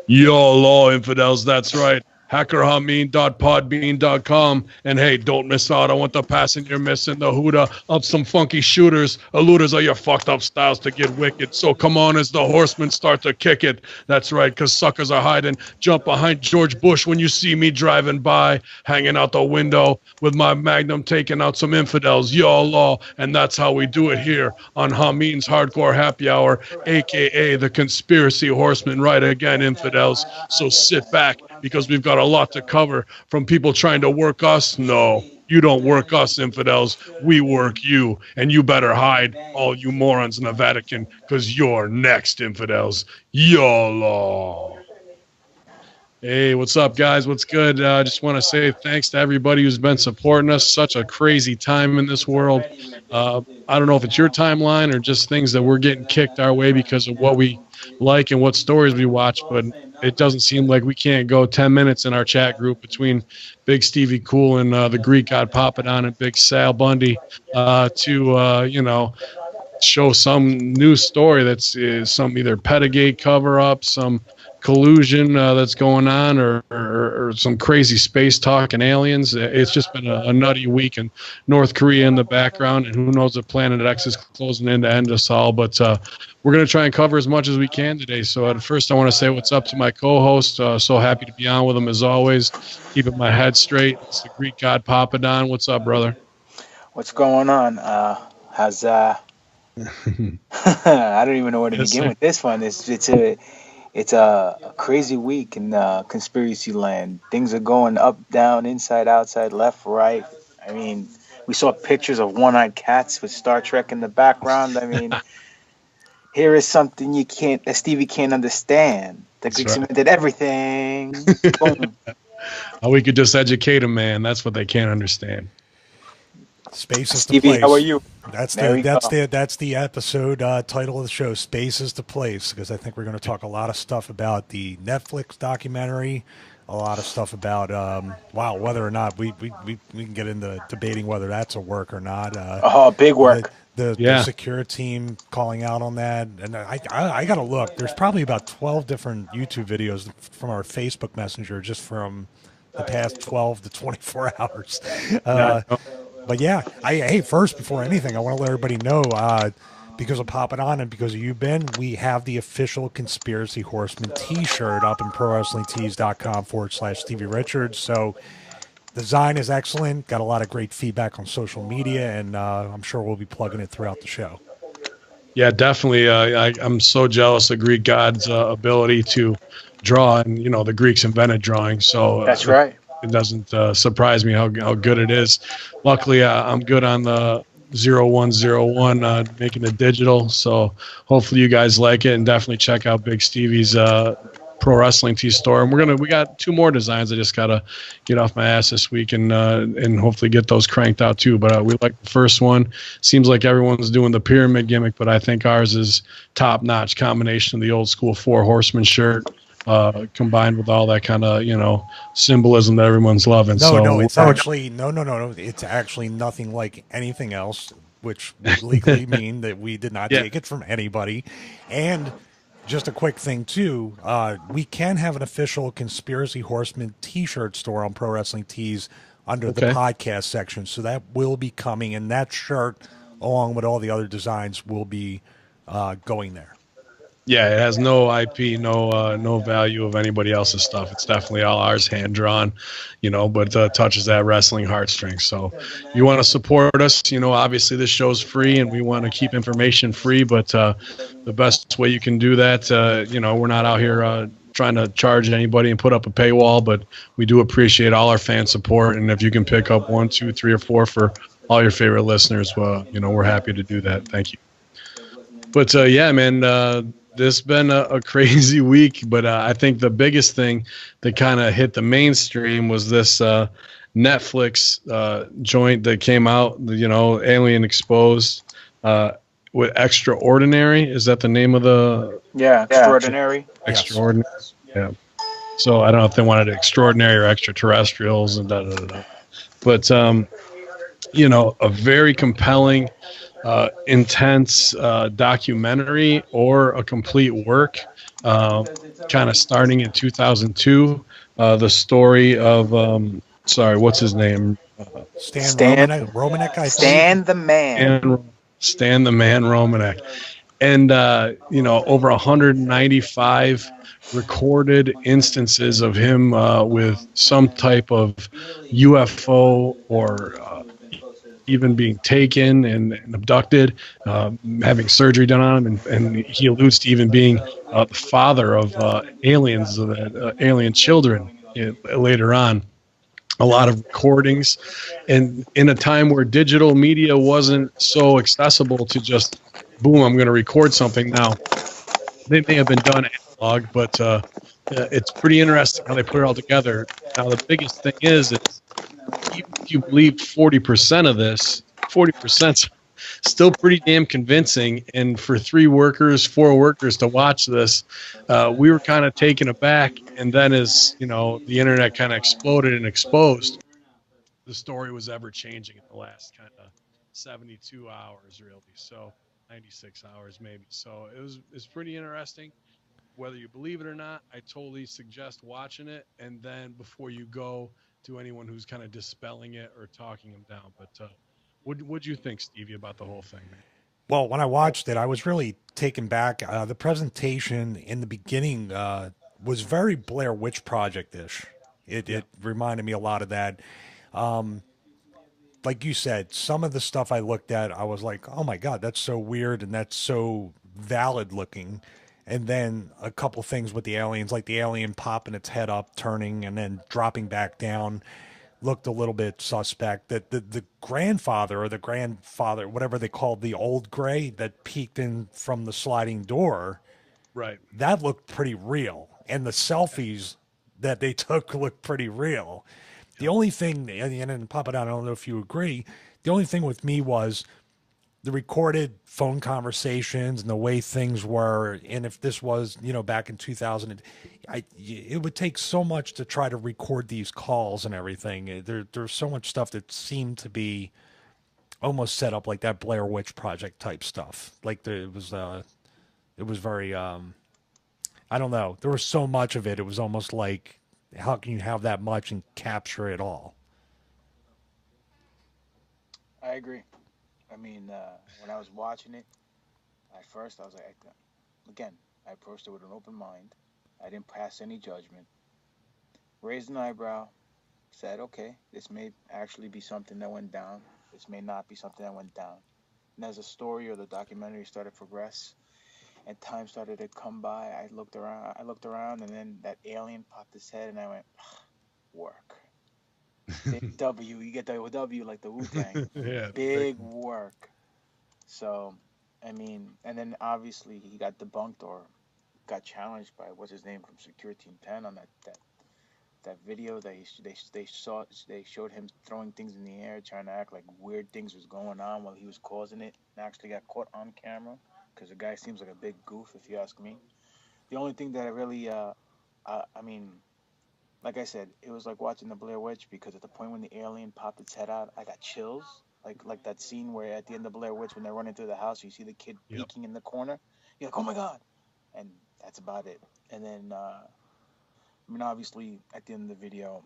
YOLO, infidels, that's right. hackerhameen.podbean.com. And hey, don't miss out on what the passenger missing, the Huda of some funky shooters. Eluders are your fucked up styles to get wicked. So come on as the horsemen start to kick it. That's right, because suckers are hiding. Jump behind George Bush when you see me driving by, hanging out the window with my Magnum taking out some infidels. YOLO. And that's how we do it here on Hameen's Hardcore Happy Hour, a.k.a. the Conspiracy Horsemen. Right again, infidels. So sit back, because we've got a lot to cover. From people trying to work us. No, you don't work us, infidels. We work you. And you better hide, all you morons in the Vatican, because you're next, infidels. YOLO. Hey, what's up, guys? What's good? I just want to say thanks to everybody who's been supporting us. Such a crazy time in this world. I don't know if it's your timeline or just things that we're getting kicked our way because of what we like and what stories we watch, but it doesn't seem like we can't go 10 minutes in our chat group between Big Stevie Cool and the Greek God Papadon and Big Sal Bundy to show some new story that's some either Petigate cover-up, some collusion that's going on, or some crazy space talk and aliens. It's just been a nutty week, and North Korea in the background, and who knows if Planet X is closing in to end us all. But we're going to try and cover as much as we can today. So at first I want to say what's up to my co-host. So happy to be on with him as always, keeping my head straight. It's the Greek God Papadon. What's up, brother? What's going on? How's I don't even know where to begin with this one. It's a crazy week in conspiracy land. Things are going up, down, inside, outside, left, right. I mean, we saw pictures of one-eyed cats with Star Trek in the background. I mean, here is something that Stevie can't understand. The Greeks invented everything. Boom. We could just educate a man. That's what they can't understand. Space is Stevie, the place. how are you? That's the episode title of the show. Space is the place, because I think we're going to talk a lot of stuff about the Netflix documentary, a lot of stuff about whether or not we can get into debating whether that's a work or not. Big work. The secure team calling out on that, and I got to look. There's probably about 12 different YouTube videos from our Facebook Messenger just from the past 12 to 24 hours. But yeah, first, before anything, I want to let everybody know, because of Papadon and because of you, Ben, we have the official Conspiracy Horsemen t-shirt up in prowrestlingtees.com/Stevie Richards. So the design is excellent, got a lot of great feedback on social media, and I'm sure we'll be plugging it throughout the show. Yeah, definitely. I'm so jealous of Greek God's ability to draw, and the Greeks invented drawing. So that's right. It doesn't surprise me how good it is. Luckily, I'm good on the 0101 making it digital. So hopefully you guys like it, and definitely check out Big Stevie's Pro Wrestling Tee store. And we got 2 more designs. I just gotta get off my ass this week and hopefully get those cranked out too. But we like the first one. Seems like everyone's doing the pyramid gimmick, but I think ours is top notch combination of the old school 4 Horsemen shirt. Combined with all that kind of symbolism that everyone's loving. It's actually nothing like anything else, which would legally mean that we did not take it from anybody. And just a quick thing too, we can have an official Conspiracy Horsemen t-shirt store on Pro Wrestling Tees under the podcast section, so that will be coming, and that shirt, along with all the other designs, will be going there. Yeah, it has no IP, no value of anybody else's stuff. It's definitely all ours, hand drawn, but touches that wrestling heartstrings. So if you want to support us, obviously this show's free and we want to keep information free, but the best way you can do that, we're not out here trying to charge anybody and put up a paywall, but we do appreciate all our fan support. And if you can pick up 1, 2, 3, or 4 for all your favorite listeners, well, we're happy to do that. Thank you. But man, this has been a crazy week, but I think the biggest thing that kind of hit the mainstream was this Netflix joint that came out, Alien Exposed, with Extraordinary. Is that the name of the? Yeah, Extraordinary. Extraordinary. Yes. Yeah. So I don't know if they wanted extraordinary or extraterrestrials and da da da. But a very compelling intense documentary or a complete work, kind of starting in 2002. The story of, sorry, what's his name? Stan Stan, Romanek, I believe. Stan the man. Stan the Man Romanek. And, over 195 recorded instances of him with some type of UFO or even being taken and abducted, having surgery done on him, and he alludes to even being the father of aliens, alien children later on. A lot of recordings, and in a time where digital media wasn't so accessible to just, boom, I'm going to record something. Now, they may have been done analog, but it's pretty interesting how they put it all together. Now, the biggest thing is even if you believe 40% of this, 40% still pretty damn convincing. And for 4 workers to watch this, we were kind of taken aback. And then as, the internet kind of exploded and exposed, the story was ever changing in the last kind of 72 hours, really. So 96 hours maybe. So it's pretty interesting. Whether you believe it or not, I totally suggest watching it. And then before you go to anyone who's kind of dispelling it or talking them down. But what'd you think, Stevie, about the whole thing, man? Well, when I watched it, I was really taken back. The presentation in the beginning was very Blair Witch Project-ish. It reminded me a lot of that. Like you said, some of the stuff I looked at, I was like, oh my God, that's so weird and that's so valid looking. And then a couple things with the aliens, like the alien popping its head up, turning, and then dropping back down, looked a little bit suspect. That the grandfather or the grandfather, whatever they called the old gray that peeked in from the sliding door, Right. that looked pretty real. And the selfies that they took looked pretty real. The only thing, and Papa Down, I don't know if you agree, the only thing with me was the recorded phone conversations and the way things were. And if this was, back in 2000, it would take so much to try to record these calls and everything. There's so much stuff that seemed to be almost set up like that Blair Witch Project type stuff. Like it was very, I don't know. There was so much of it. It was almost like, how can you have that much and capture it all? I agree. I mean, when I was watching it, at first I was like, again, I approached it with an open mind. I didn't pass any judgment. Raised an eyebrow, said, okay, this may actually be something that went down. This may not be something that went down. And as the story or the documentary started to progress, and time started to come by, I looked around, and then that alien popped his head, and I went, work. Big W, you get the W like the Wu-Tang. Yeah. Big work. So, I mean, and then obviously he got debunked or got challenged by what's his name from Security Team 10 on that video that they showed him throwing things in the air, trying to act like weird things was going on while he was causing it, and actually got caught on camera. Because the guy seems like a big goof, if you ask me. The only thing that I really, I mean, like I said, it was like watching the Blair Witch, because at the point when the alien popped its head out, I got chills. Like that scene where at the end of Blair Witch, when they're running through the house, you see the kid peeking in the corner. You're like, oh my God. And that's about it. And then, I mean, obviously, at the end of the video,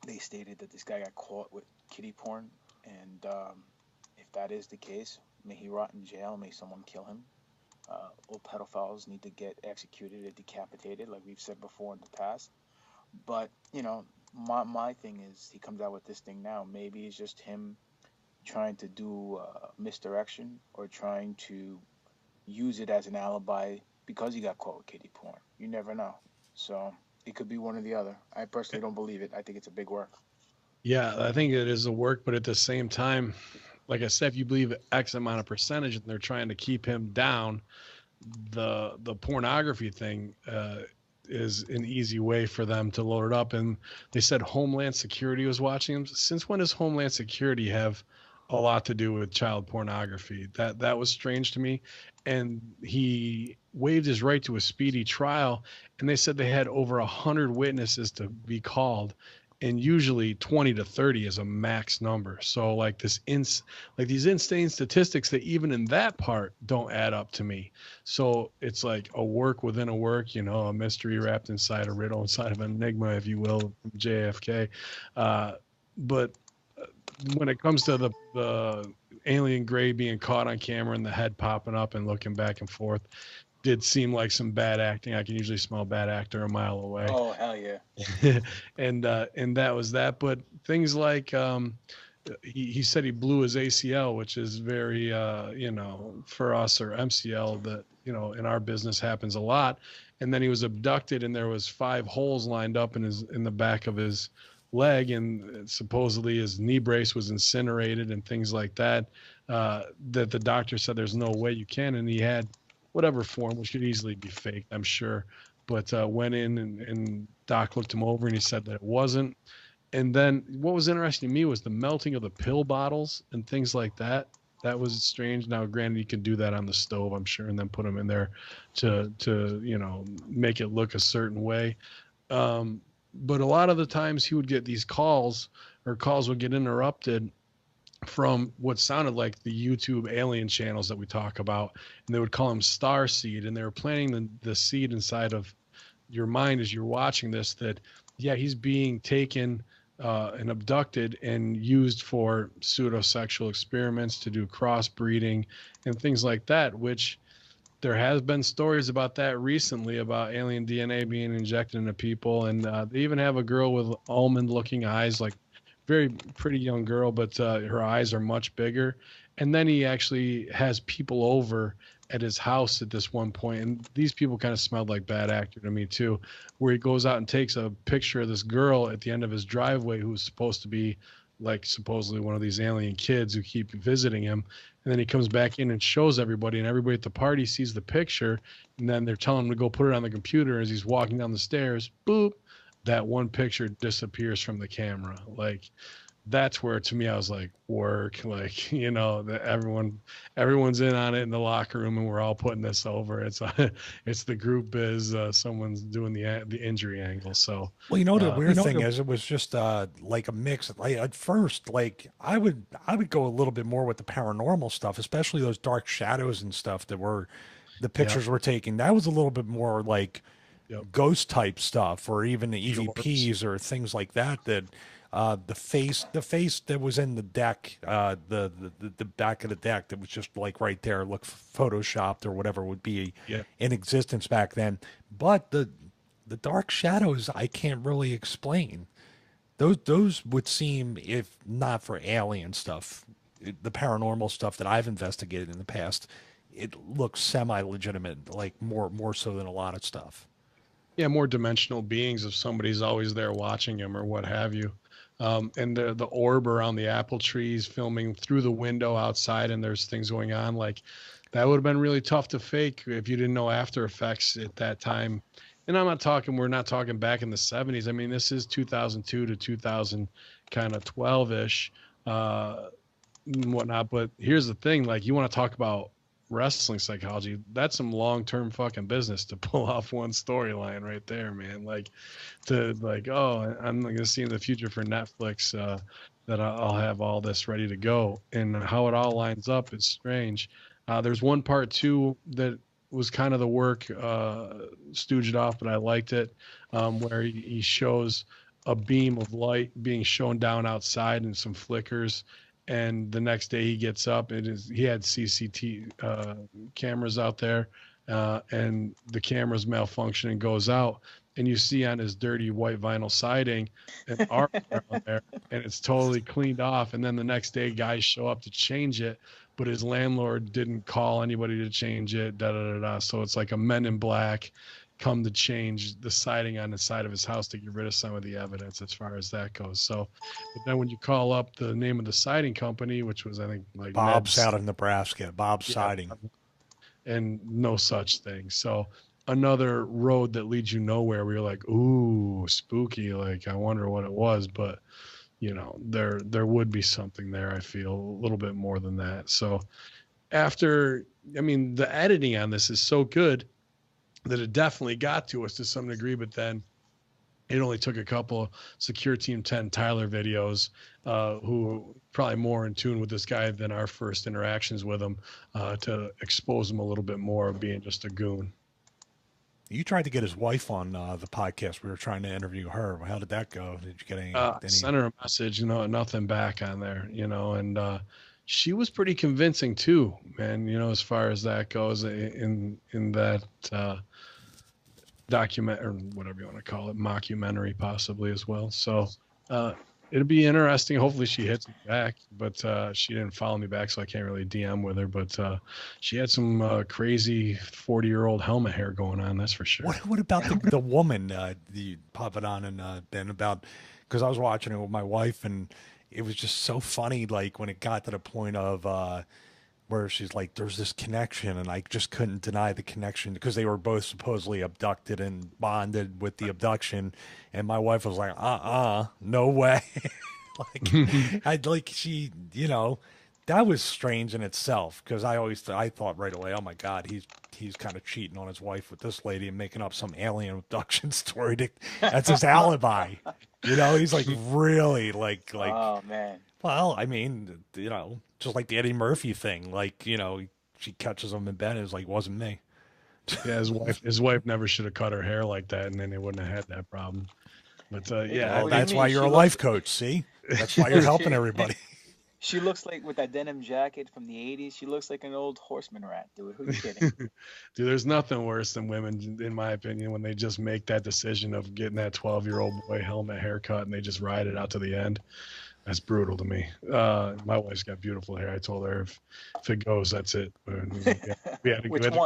they stated that this guy got caught with kiddie porn. And if that is the case, may he rot in jail. May someone kill him. All pedophiles need to get executed or decapitated, like we've said before in the past. But, my thing is, he comes out with this thing now. Maybe it's just him trying to do misdirection or trying to use it as an alibi because he got caught with kiddie porn. You never know. So it could be one or the other. I personally don't believe it. I think it's a big work. Yeah, I think it is a work, but at the same time, like I said, if you believe X amount of percentage and they're trying to keep him down, the pornography thing is an easy way for them to load it up. And they said Homeland Security was watching him. Since when does Homeland Security have a lot to do with child pornography? That was strange to me. And he waived his right to a speedy trial, and they said they had over 100 witnesses to be called. and usually 20 to 30 is a max number. So like these insane statistics that even in that part don't add up to me. So it's like a work within a work, you know, a mystery wrapped inside a riddle, inside of an enigma, if you will, from JFK. But when it comes to the alien gray being caught on camera and the head popping up and looking back and forth, did seem like some bad acting. I can usually smell a bad actor a mile away. Oh, hell yeah. and that was that. But things like he said he blew his ACL, which is very you know, for us, or MCL, that, you know, in our business happens a lot. And then he was abducted, and there was 5 holes lined up in the back of his leg, and supposedly his knee brace was incinerated and things like that. That the doctor said there's no way you can, and he had whatever form, which could easily be faked, I'm sure. But went in, and Doc looked him over, and he said that it wasn't. And then what was interesting to me was the melting of the pill bottles and things like that. That was strange. Now, granted, you can do that on the stove, I'm sure, and then put them in there to you know, make it look a certain way. But a lot of the times he would get these calls, or calls would get interrupted from what sounded like the YouTube alien channels that we talk about, and they would call them star seed, and they were planting the seed inside of your mind as you're watching this, that yeah, he's being taken and abducted and used for pseudo-sexual experiments, to do crossbreeding and things like that, which there has been stories about that recently, about alien DNA being injected into people. And they even have a girl with almond looking eyes, like very pretty young girl, but her eyes are much bigger. And then he actually has people over at his house at this one point, and these people kind of smelled like bad actor to me too, where he goes out and takes a picture of this girl at the end of his driveway, who's supposed to be like supposedly one of these alien kids who keep visiting him. And then he comes back in and shows everybody, and everybody at the party sees the picture, and then they're telling him to go put it on the computer. As he's walking down the stairs, boop, that one picture disappears from the camera. Like, that's where, to me, I was like, work, like, you know, that everyone's in on it in the locker room, and we're all putting this over. It's the group biz. Someone's doing the injury angle. So, well, you know, the weird thing is, it was just like a mix. Like, at first, like I would go a little bit more with the paranormal stuff, especially those dark shadows and stuff that were the pictures were taking. That was a little bit more like ghost type stuff, or even the EVPs or things like that. That the face that was in the deck, the back of the deck, that was just like right there, looked photoshopped or whatever would be in existence back then. But the dark shadows, I can't really explain. Those would seem, if not for alien stuff, the paranormal stuff that I've investigated in the past, it looks semi-legitimate, like more so than a lot of stuff. Yeah, more dimensional beings, if somebody's always there watching him or what have you. And the orb around the apple trees filming through the window outside, and there's things going on, like that would have been really tough to fake if you didn't know After Effects at that time. And we're not talking back in the 70s. I mean, this is 2002 to 2000 kind of 12-ish and whatnot. But here's the thing, like, you want to talk about wrestling psychology, that's some long-term fucking business to pull off one storyline right there, man. Like, to like, oh, I'm going to see in the future for Netflix that I'll have all this ready to go, and how it all lines up is strange. There's one part too that was kind of the work stooged off, but I liked it, where he shows a beam of light being shown down outside and some flickers. And the next day he gets up, he had CCTV cameras out there, and the cameras malfunction and goes out, and you see on his dirty white vinyl siding an arc around there, and it's totally cleaned off. And then the next day guys show up to change it, but his landlord didn't call anybody to change it. So it's like a Men in Black come to change the siding on the side of his house to get rid of some of the evidence, as far as that goes. So, but then when you call up the name of the siding company, which was, I think, like Bob's out of Nebraska, Bob's Siding, and no such thing. So another road that leads you nowhere, where you're like, ooh, spooky, like I wonder what it was. But you know, there would be something there, I feel, a little bit more than that. So the editing on this is so good that it definitely got to us to some degree. But then it only took a couple Secure Team 10 Tyler videos, who probably more in tune with this guy than our first interactions with him, to expose him a little bit more of being just a goon. You tried to get his wife on the podcast. We were trying to interview her. How did that go? Did you get any? Sent her a message, nothing back on there, and she was pretty convincing too, man. As far as that goes, in that document, or whatever you want to call it, mockumentary possibly as well. So it'll be interesting. Hopefully she hits me back, but she didn't follow me back, so I can't really DM with her. But she had some crazy 40-year-old helmet hair going on, that's for sure. What about the woman you pop it on, and then about, because I was watching it with my wife, and it was just so funny, like when it got to the point of where she's like, there's this connection, and I just couldn't deny the connection because they were both supposedly abducted and bonded with the abduction, and my wife was like, no way. She, that was strange in itself, because I thought right away, oh my God, he's kind of cheating on his wife with this lady and making up some alien abduction story. That's his alibi. He's like really like. Oh man. Well, I mean, just like the Eddie Murphy thing, she catches him in bed, and it's like, it wasn't me. Yeah, his wife never should have cut her hair like that, and then they wouldn't have had that problem. But well, that's why you're a life coach. See, that's why you're helping everybody. She looks like, with that denim jacket from the 80s, she looks like an old horseman rat, dude. Who are you kidding? Dude, there's nothing worse than women, in my opinion, when they just make that decision of getting that 12-year-old boy helmet haircut and they just ride it out to the end. That's brutal to me. My wife's got beautiful hair. I told her if it goes, that's it. We had a good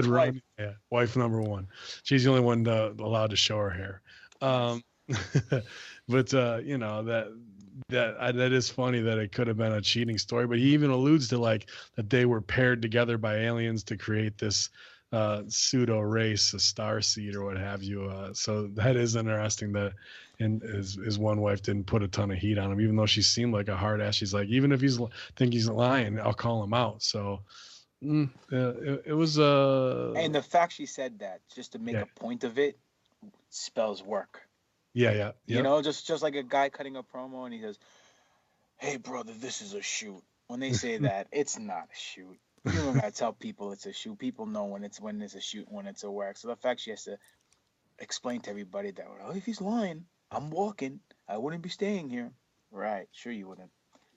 run. Wife? Yeah, wife number one. She's the only one allowed to show her hair. But that is funny that it could have been a cheating story. But he even alludes to that they were paired together by aliens to create this pseudo race, a star seed or what have you. So that is interesting that his one wife didn't put a ton of heat on him, even though she seemed like a hard ass. She's like, even if he's lying, I'll call him out. So it was and the fact she said that just to make a point of it spells work. Yeah. Just like a guy cutting a promo and he says, "Hey brother, this is a shoot." When they say that, it's not a shoot. You don't gotta tell people it's a shoot. People know when it's a shoot and when it's a work. So the fact she has to explain to everybody that, if he's lying, I'm walking. I wouldn't be staying here. Right? Sure you wouldn't.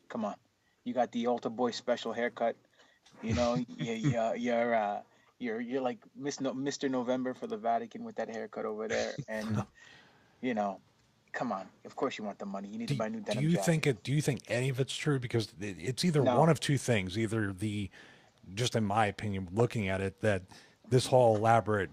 Come on, you got the altar boy special haircut. You're like Mr. November for the Vatican with that haircut over there, and come on. Of course you want the money. You need to buy new denim jacket. Do you think any of it's true? Because it's either one of two things. Either just in my opinion, looking at it, that this whole elaborate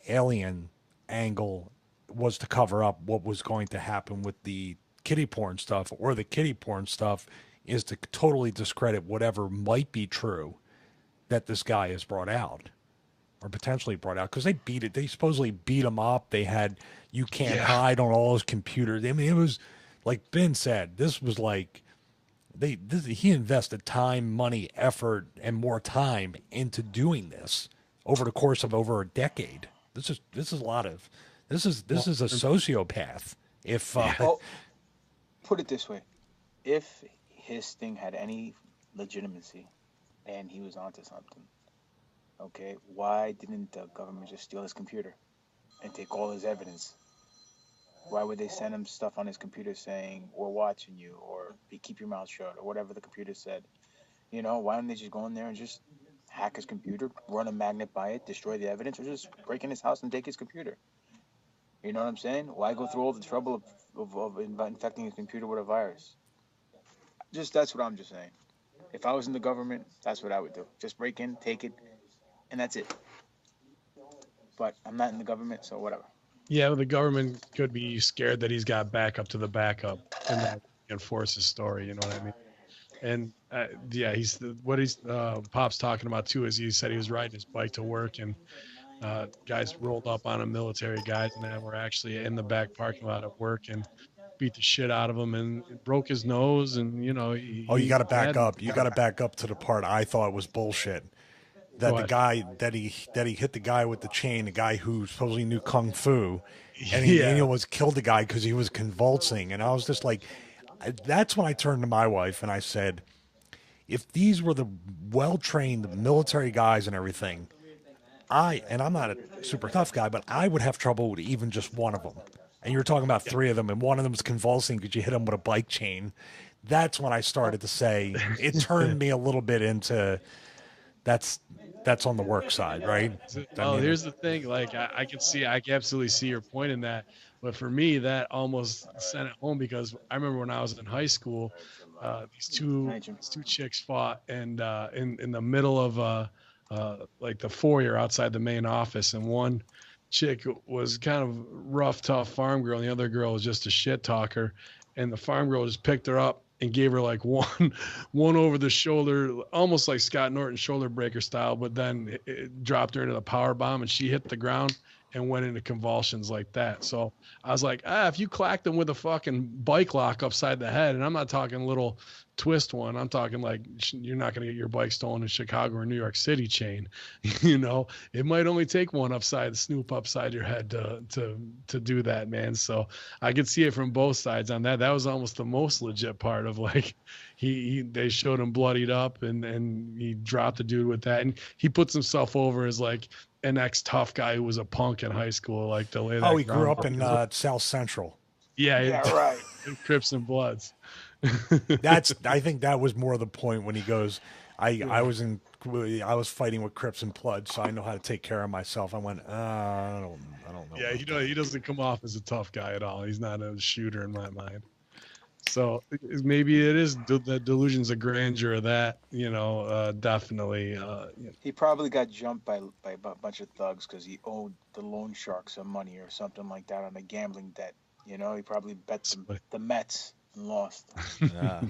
alien angle was to cover up what was going to happen with the kiddie porn stuff, or the kiddie porn stuff is to totally discredit whatever might be true that this guy has brought out, or potentially brought out, because they supposedly beat him up. They had, you can't hide on all his computers. I mean, it was like Ben said, this was like, he invested time, money, effort, and more time into doing this over the course of over a decade. This is a sociopath. If put it this way, if his thing had any legitimacy and he was onto something, okay, why didn't the government just steal his computer and take all his evidence? Why would they send him stuff on his computer saying, "We're watching you," or "Keep your mouth shut," or whatever the computer said? Why don't they just go in there and just hack his computer, run a magnet by it, destroy the evidence, or just break in his house and take his computer? You know what I'm saying? Why go through all the trouble of infecting his computer with a virus? That's what I'm just saying. If I was in the government, that's what I would do. Just break in, take it, and that's it. But I'm not in the government, so whatever. Yeah, well, the government could be scared that he's got backup to the backup and that enforce his story. You know what I mean? And Pop's talking about too is he said he was riding his bike to work, and guys rolled up on him, military guys, and that were actually in the back parking lot at work and beat the shit out of him and broke his nose. And you got to back up. You got to back up to the part I thought was bullshit. that the guy that he hit the guy with the chain, the guy who supposedly knew kung fu, and he almost killed the guy because he was convulsing. And I was just like, that's when I turned to my wife and I said, if these were the well-trained military guys and everything, I'm not a super tough guy, but I would have trouble with even just one of them. And you're talking about three of them, and one of them is convulsing because you hit him with a bike chain. That's when I started to say, it turned me a little bit into that's on the work side, right? Well, here's the thing. Like, I can absolutely see your point in that. But for me, that almost sent it home because I remember when I was in high school, these two chicks fought, and in the middle of like the foyer outside the main office, and one chick was kind of rough, tough farm girl, and the other girl was just a shit talker, and the farm girl just picked her up and gave her like one over the shoulder, almost like Scott Norton shoulder breaker style, but then it dropped her into the power bomb and she hit the ground and went into convulsions like that. So I was like, if you clacked them with a fucking bike lock upside the head, and I'm not talking little twist one, I'm talking like you're not going to get your bike stolen in Chicago or New York City chain. You know, it might only take one snoop upside your head to do that, man. So I could see it from both sides on that. That was almost the most legit part of like they showed him bloodied up and he dropped the dude with that, and he puts himself over as like an ex-tough guy who was a punk in high school, like to lay that. Oh, he grew up in South Central. Yeah, right. Crips and Bloods. I think that was more the point when he goes, I was fighting with Crips and Bloods, so I know how to take care of myself. I went, I don't know. Yeah, he doesn't come off as a tough guy at all. He's not a shooter in my mind. So maybe it is the delusions of grandeur of that, definitely. He probably got jumped by a bunch of thugs because he owed the loan shark some money or something like that on a gambling debt. He probably bet the Mets and lost. Yeah.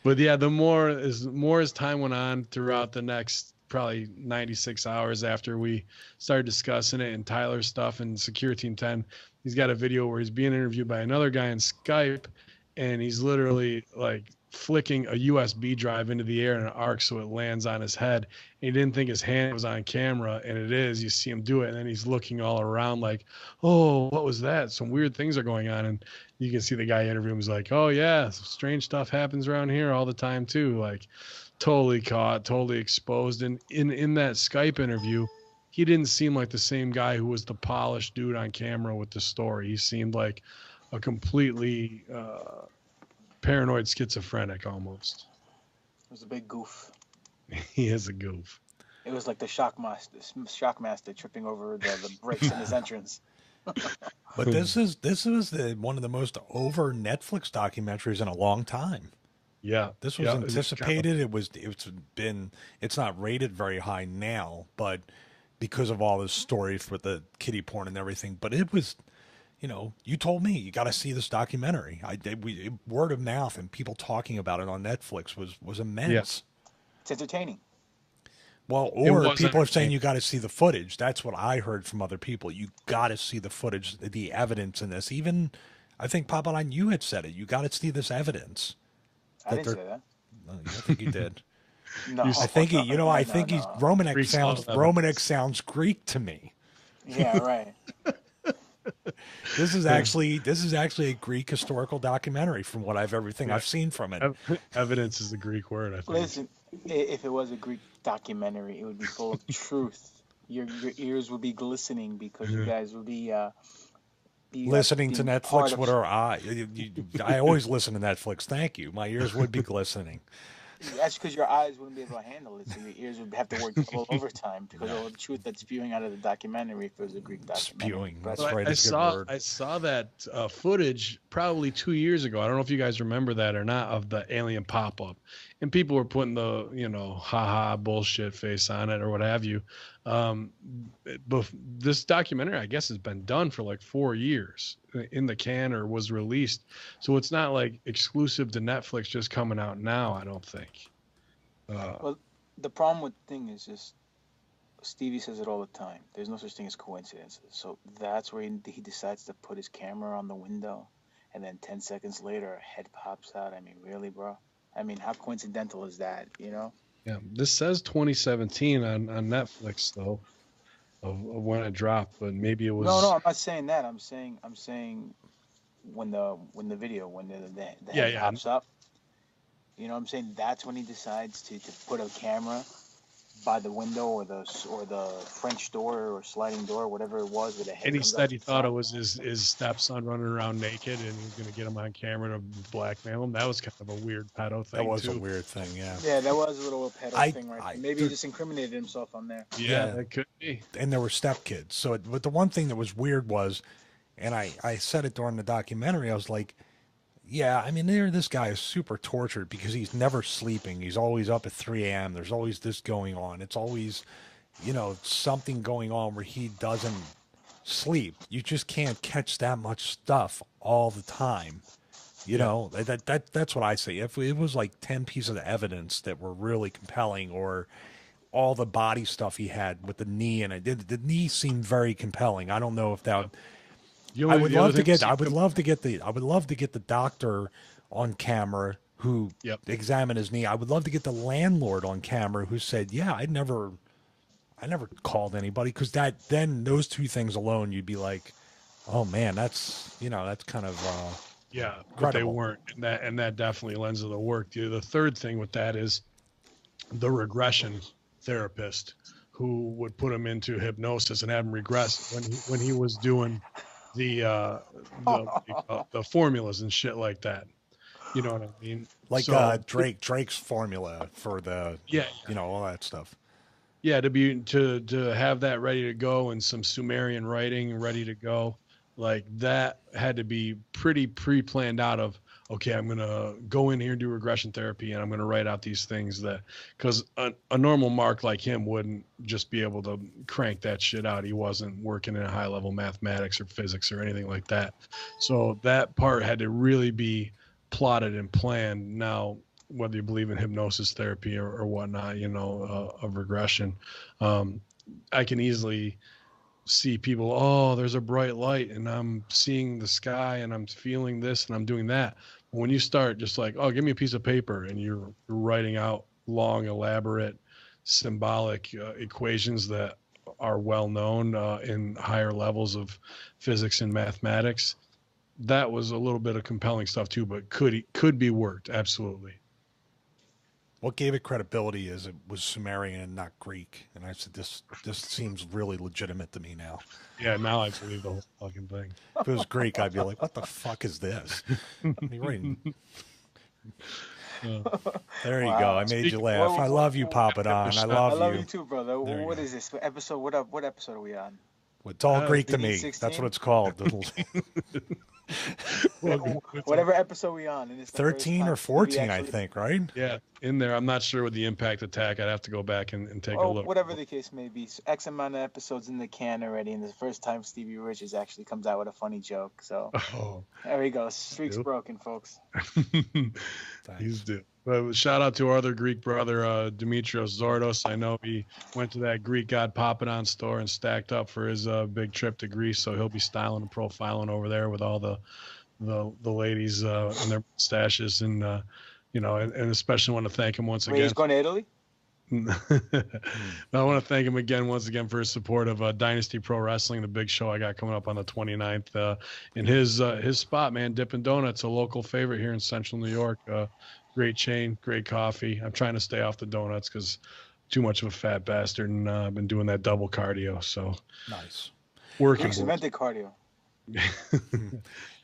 But yeah, the more as time went on throughout the next probably 96 hours after we started discussing it and Tyler's stuff and Secure Team 10, he's got a video where he's being interviewed by another guy in Skype, and he's literally like flicking a USB drive into the air in an arc so it lands on his head. And he didn't think his hand was on camera, and it is. You see him do it, and then he's looking all around like, oh, what was that? Some weird things are going on. And you can see the guy interviewing him is like, oh yeah, strange stuff happens around here all the time too. Like totally caught, totally exposed. And in that Skype interview, he didn't seem like the same guy who was the polished dude on camera with the story. He seemed like a completely paranoid schizophrenic almost. It was a big goof. He is a goof. It was like the Shockmaster tripping over the brakes in his entrance. But this is one of the most over Netflix documentaries in a long time. Yeah, this was anticipated. It's not rated very high now, but because of all this stories with the kiddie porn and everything. But it was, you told me you got to see this documentary. Word of mouth and people talking about it on Netflix was immense. Yes. It's entertaining. Well, or people are saying you got to see the footage. That's what I heard from other people. You got to see the footage, the evidence in this. Even I think Papa Line, you had said it. You got to see this evidence. I didn't say that. I think you did. No, I think Romanek sounds Greek to me. Yeah, right. This is actually a Greek historical documentary from what I've seen from it. Evidence is the Greek word, I think. Listen, if it was a Greek documentary, it would be full of truth. Your ears would be glistening because you guys would be listening to Netflix with our eye. I always listen to Netflix. Thank you. My ears would be glistening. That's because your eyes wouldn't be able to handle it, so your ears would have to work double overtime because of all the truth that's spewing out of the documentary if it was a Greek documentary. Spewing. That's right. I saw that footage probably 2 years ago. I don't know if you guys remember that or not, of the alien pop-up. And people were putting the, haha bullshit face on it or what have you. But this documentary, I guess, has been done for like 4 years in the can or was released. So it's not like exclusive to Netflix just coming out now, I don't think. Well, the problem with the thing is just Stevie says it all the time. There's no such thing as coincidences. So that's where he decides to put his camera on the window, and then 10 seconds later, a head pops out. I mean, really, bro? I mean, how coincidental is that, Yeah, Yeah, this says 2017 on Netflix though, of when it dropped, but maybe it was. No, I'm not saying that. I'm saying when the video when the head pops up. You know what I'm saying? That's when he decides to put a camera by the window or the French door or sliding door, whatever it was, where the head. And he said he thought it was his stepson running around naked, and he's gonna get him on camera to blackmail him. That was kind of a weird pedo thing. That was a weird thing, yeah. Yeah, that was a little pedo thing, right? Maybe he just incriminated himself on there. Yeah, that could be. And there were stepkids. So, but the one thing that was weird was, and I said it during the documentary, I was like, yeah, I mean, this guy is super tortured because he's never sleeping. He's always up at 3 a.m. There's always this going on. It's always, something going on where he doesn't sleep. You just can't catch that much stuff all the time. That's what I say. If it was like 10 pieces of evidence that were really compelling, or all the body stuff he had with the knee, and the knee seemed very compelling. I don't know if that. I would love to get the doctor on camera who examined his knee. I would love to get the landlord on camera who said, "Yeah, I never called anybody," because then those two things alone, you'd be like, "Oh man, that's kind of but they weren't, and that definitely lends to the work. The third thing with that is the regression therapist who would put him into hypnosis and have him regress when he was doing the formulas and shit like that. You know what I mean? Like Drake's formula for the all that stuff. Yeah, to have that ready to go and some Sumerian writing ready to go, like that had to be pretty pre-planned out of. Okay, I'm gonna go in here and do regression therapy, and I'm gonna write out these things because a normal Mark like him wouldn't just be able to crank that shit out. He wasn't working in high level mathematics or physics or anything like that. So that part had to really be plotted and planned. Now, whether you believe in hypnosis therapy or whatnot, of regression, I can easily see people, oh, there's a bright light and I'm seeing the sky and I'm feeling this and I'm doing that. When you start just like, oh, give me a piece of paper, and you're writing out long, elaborate, symbolic equations that are well known in higher levels of physics and mathematics, that was a little bit of compelling stuff too, but could be worked, absolutely. What gave it credibility is it was Sumerian and not Greek, and I said this seems really legitimate to me now. Yeah, now I believe the whole fucking thing. If it was Greek, I'd be like, "What the fuck is this?" There you go. I made you laugh. I love you, Papa Don. I love you too, brother. What is this episode? What episode are we on? It's all Greek to me. 16? That's what it's called. Whatever episode we on. And it's 13 or 14, I think, right? Yeah, in there. I'm not sure with the impact attack. I'd have to go back and take a look. Whatever the case may be. So X amount of episodes in the can already, and the first time Stevie Richards actually comes out with a funny joke. So there we go. Streak's broken, folks. He's due. But shout out to our other Greek brother, Dimitrios Zordos. I know he went to that Greek God Papadon store and stacked up for his big trip to Greece, so he'll be styling and profiling over there with all the ladies and their mustaches, and and especially want to thank him once again. He's going to Italy? I want to thank him once again for his support of Dynasty Pro Wrestling, the big show I got coming up on the 29th. In his spot, man, Dippin' Donuts, a local favorite here in Central New York. Great chain, great coffee. I'm trying to stay off the donuts because too much of a fat bastard, and I've been doing that double cardio. So nice. Working. Cemented cardio.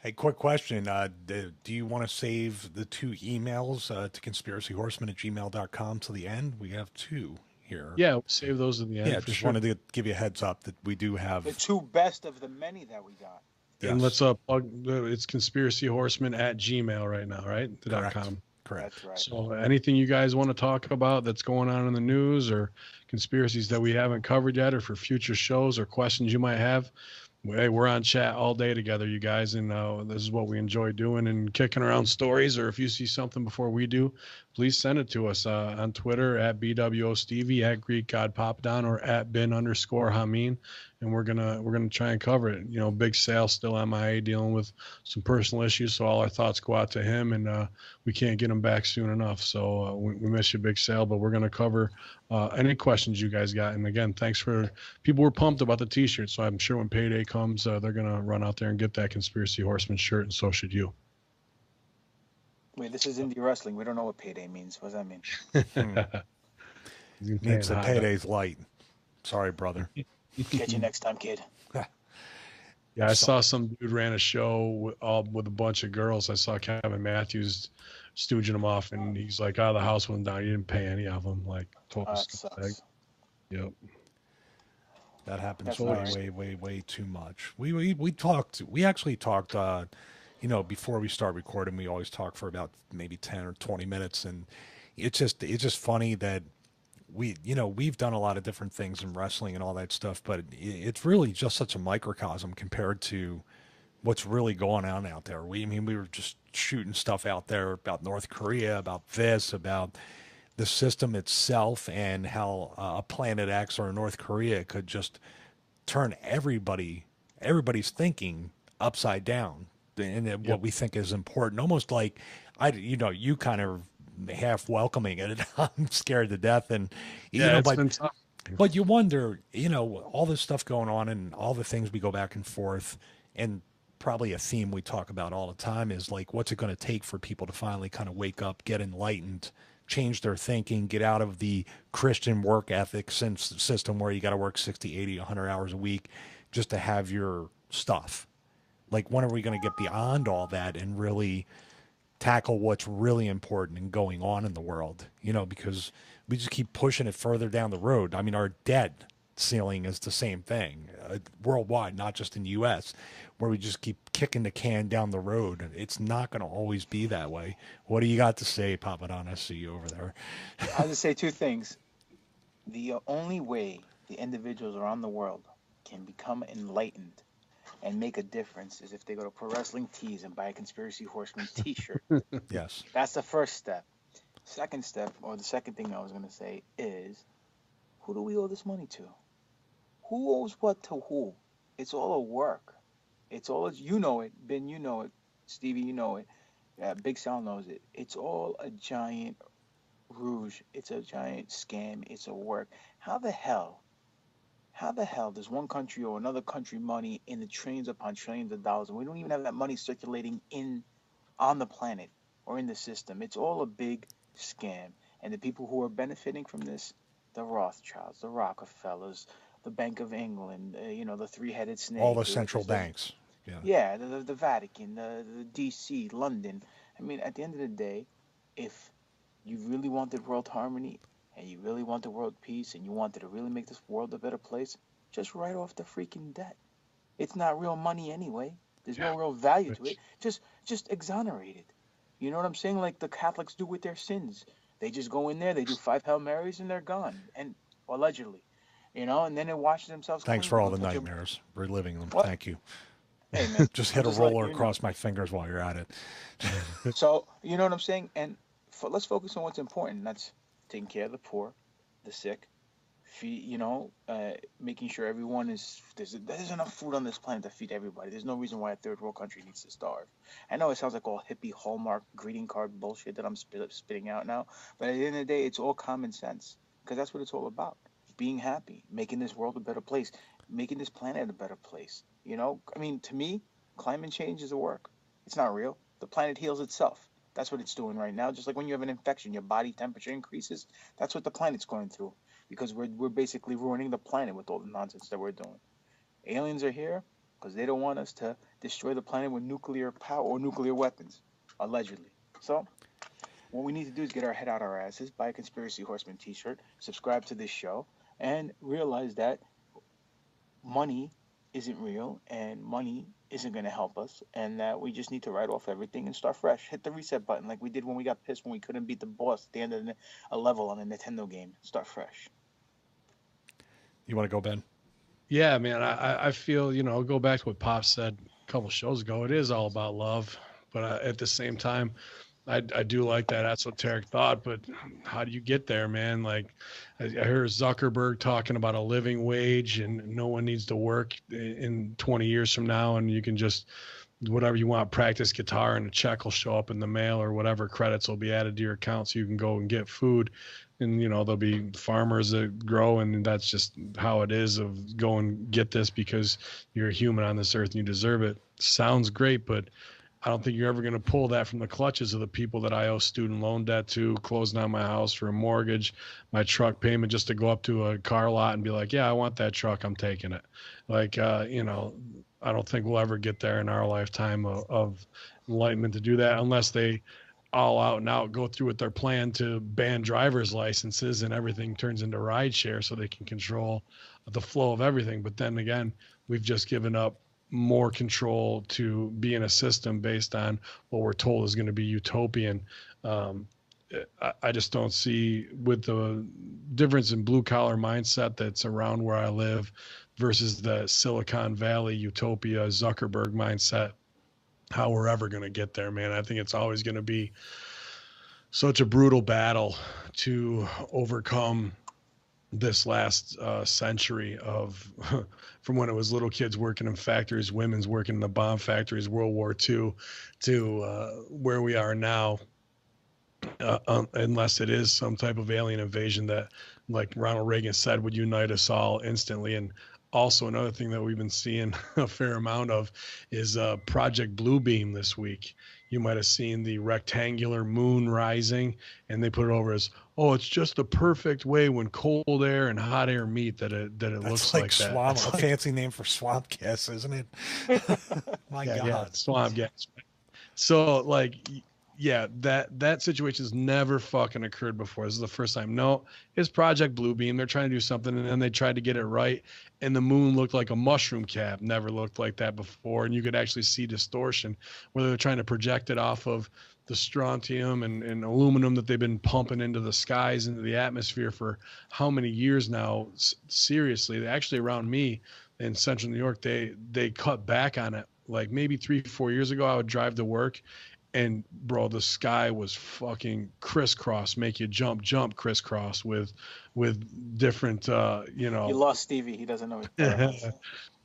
Hey, quick question. Do you want to save the 2 emails to conspiracyhorsemen@gmail.com to the end? We have 2 here. Yeah, we'll save those at the end. Yeah, just wanted to give you a heads up that we do have the 2 best of the many that we got. Yes. And let's plug. It's conspiracyhorsemen@gmail right now, right? .com. Correct. That's right. So anything you guys want to talk about that's going on in the news, or conspiracies that we haven't covered yet, or for future shows, or questions you might have, hey, we're on chat all day together, you guys, and this is what we enjoy doing and kicking around stories. Or if you see something before we do, please send it to us on Twitter @BWOStevie, @GreekGodPapadon, or @bin_Hameen. and we're gonna try and cover it. You know, Big Sal still MIA dealing with some personal issues, so all our thoughts go out to him, and we can't get him back soon enough. So we miss you, Big Sal, but we're gonna cover any questions you guys got. And again, thanks for people were pumped about the T-shirt, so I'm sure when payday comes, they're gonna run out there and get that Conspiracy Horseman shirt, and so should you. Wait, this is indie wrestling. We don't know what payday means. What does that mean? Means the payday's light. Sorry, brother. Catch you next time, kid. Yeah, I saw some dude ran a show with a bunch of girls. I saw Kevin Matthews stooging them off, and he's like, "Oh, the house went down. You didn't pay any of them." Like, total sucks. Yep. That happens way too much. We actually talked. You know, before we start recording, we always talk for about maybe 10 or 20 minutes, and it's just funny that we've done a lot of different things in wrestling and all that stuff, but it's really just such a microcosm compared to what's really going on out there. We were just shooting stuff out there about North Korea, about this, about the system itself, and how a Planet X or North Korea could just turn everybody's thinking upside down. And what we think is important, almost like you kind of half welcoming it. I'm scared to death, and but you wonder, all this stuff going on and all the things we go back and forth, and probably a theme we talk about all the time is like, what's it going to take for people to finally kind of wake up, get enlightened, change their thinking, get out of the Christian work ethic system where you got to work 60, 80, 100 hours a week just to have your stuff. Like, when are we going to get beyond all that and really tackle what's really important and going on in the world? Because we just keep pushing it further down the road. I mean, our debt ceiling is the same thing worldwide, not just in the U.S., where we just keep kicking the can down the road. It's not going to always be that way. What do you got to say, Papa Don? I see you over there. I'll just say two things. The only way the individuals around the world can become enlightened and make a difference is if they go to Pro Wrestling Tees and buy a Conspiracy Horseman t-shirt. Yes. That's the first step. Second step, or the second thing I was going to say is, who do we owe this money to? Who owes what to who? It's all a work. It's all, you know it. Ben, you know it. Stevie, you know it. Big Sal knows it. It's all a giant rouge. It's a giant scam. It's a work. How the hell does one country or another country money in the trillions upon trillions of dollars, and we don't even have that money circulating on the planet or in the system? It's all a big scam. And the people who are benefiting from this, the Rothschilds, the Rockefellers, the Bank of England, the three-headed snake. All the central banks. Yeah, the Vatican, the D.C., London. I mean, at the end of the day, if you really wanted world harmony, and you really wanted world peace, and you wanted to really make this world a better place, just write off the freaking debt. It's not real money anyway. There's no real value to it. Just exonerate it. You know what I'm saying? Like the Catholics do with their sins. They just go in there, they do 5 Hail Marys, and they're gone. And allegedly. And then they wash themselves. Thanks for all the nightmares. Reliving them. What? Thank you. Hey, man. Just hit a roller across my fingers while you're at it. So, you know what I'm saying? And let's focus on what's important. That's taking care of the poor, the sick, making sure everyone there's enough food on this planet to feed everybody. There's no reason why a third world country needs to starve. I know it sounds like all hippie Hallmark greeting card bullshit that I'm spitting out now, but at the end of the day, it's all common sense, because that's what it's all about. Being happy, making this world a better place, making this planet a better place. I mean, to me, climate change is a work. It's not real. The planet heals itself. That's what it's doing right now. Just like when you have an infection, your body temperature increases. That's what the planet's going through, because we're basically ruining the planet with all the nonsense that we're doing. Aliens are here because they don't want us to destroy the planet with nuclear power or nuclear weapons, allegedly. So what we need to do is get our head out our asses, buy a Conspiracy Horseman t-shirt, subscribe to this show, and realize that money isn't real and money isn't going to help us, and that we just need to write off everything and start fresh. Hit the reset button like we did when we got pissed when we couldn't beat the boss at the end of a level on a Nintendo game. Start fresh. You want to go, Ben? Yeah, man. I feel, go back to what Pop said a couple shows ago. It is all about love. But at the same time, I do like that esoteric thought, but how do you get there, man? Like, I hear Zuckerberg talking about a living wage and no one needs to work in 20 years from now, and you can just whatever you want, practice guitar, and a check will show up in the mail, or whatever credits will be added to your account so you can go and get food. And, you know, there'll be farmers that grow, and that's just how it is of go and get this because you're a human on this earth and you deserve it. Sounds great, but I don't think you're ever going to pull that from the clutches of the people that I owe student loan debt to, closing on my house for a mortgage, my truck payment, just to go up to a car lot and be like, yeah, I want that truck, I'm taking it. Like, you know, I don't think we'll ever get there in our lifetime of enlightenment to do that, unless they all out and out go through with their plan to ban driver's licenses and everything turns into rideshare so they can control the flow of everything. But then again, we've just given up more control to be in a system based on what we're told is going to be utopian. I just don't see, with the difference in blue collar mindset that's around where I live versus the Silicon Valley utopia Zuckerberg mindset, how we're ever going to get there, man. I think it's always going to be such a brutal battle to overcome this last century of from when it was little kids working in factories, women's working in the bomb factories, World War II, to where we are now, unless it is some type of alien invasion that, like Ronald Reagan said, would unite us all instantly. And also another thing that we've been seeing a fair amount of is Project Bluebeam this week. You might have seen the rectangular moon rising, and they put it over as, oh, it's just the perfect way when cold air and hot air meet that it looks like that. Swamp, a fancy name for swamp gas, isn't it? My God. Yeah, swamp gas. So, like, yeah, that situation's never fucking occurred before. This is the first time. No, it's Project Bluebeam. They're trying to do something, and then they tried to get it right, and the moon looked like a mushroom cap. Never looked like that before, and you could actually see distortion, whether they're trying to project it off of the strontium and aluminum that they've been pumping into the skies, into the atmosphere for how many years now. Seriously, actually around me in central New York, they cut back on it. Like maybe 3-4 years ago, I would drive to work, and bro, the sky was fucking crisscross, make you jump crisscross with different, you know. You lost Stevie. He doesn't know it.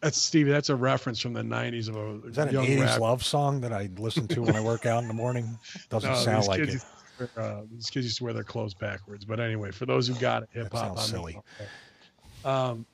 That's Stevie. That's a reference from the 90s of a Is that an young 80s rap love song that I listen to when I work out in the morning? Doesn't sound like it. These kids used to wear their clothes backwards. But anyway, for those who got it, hip hop on silly.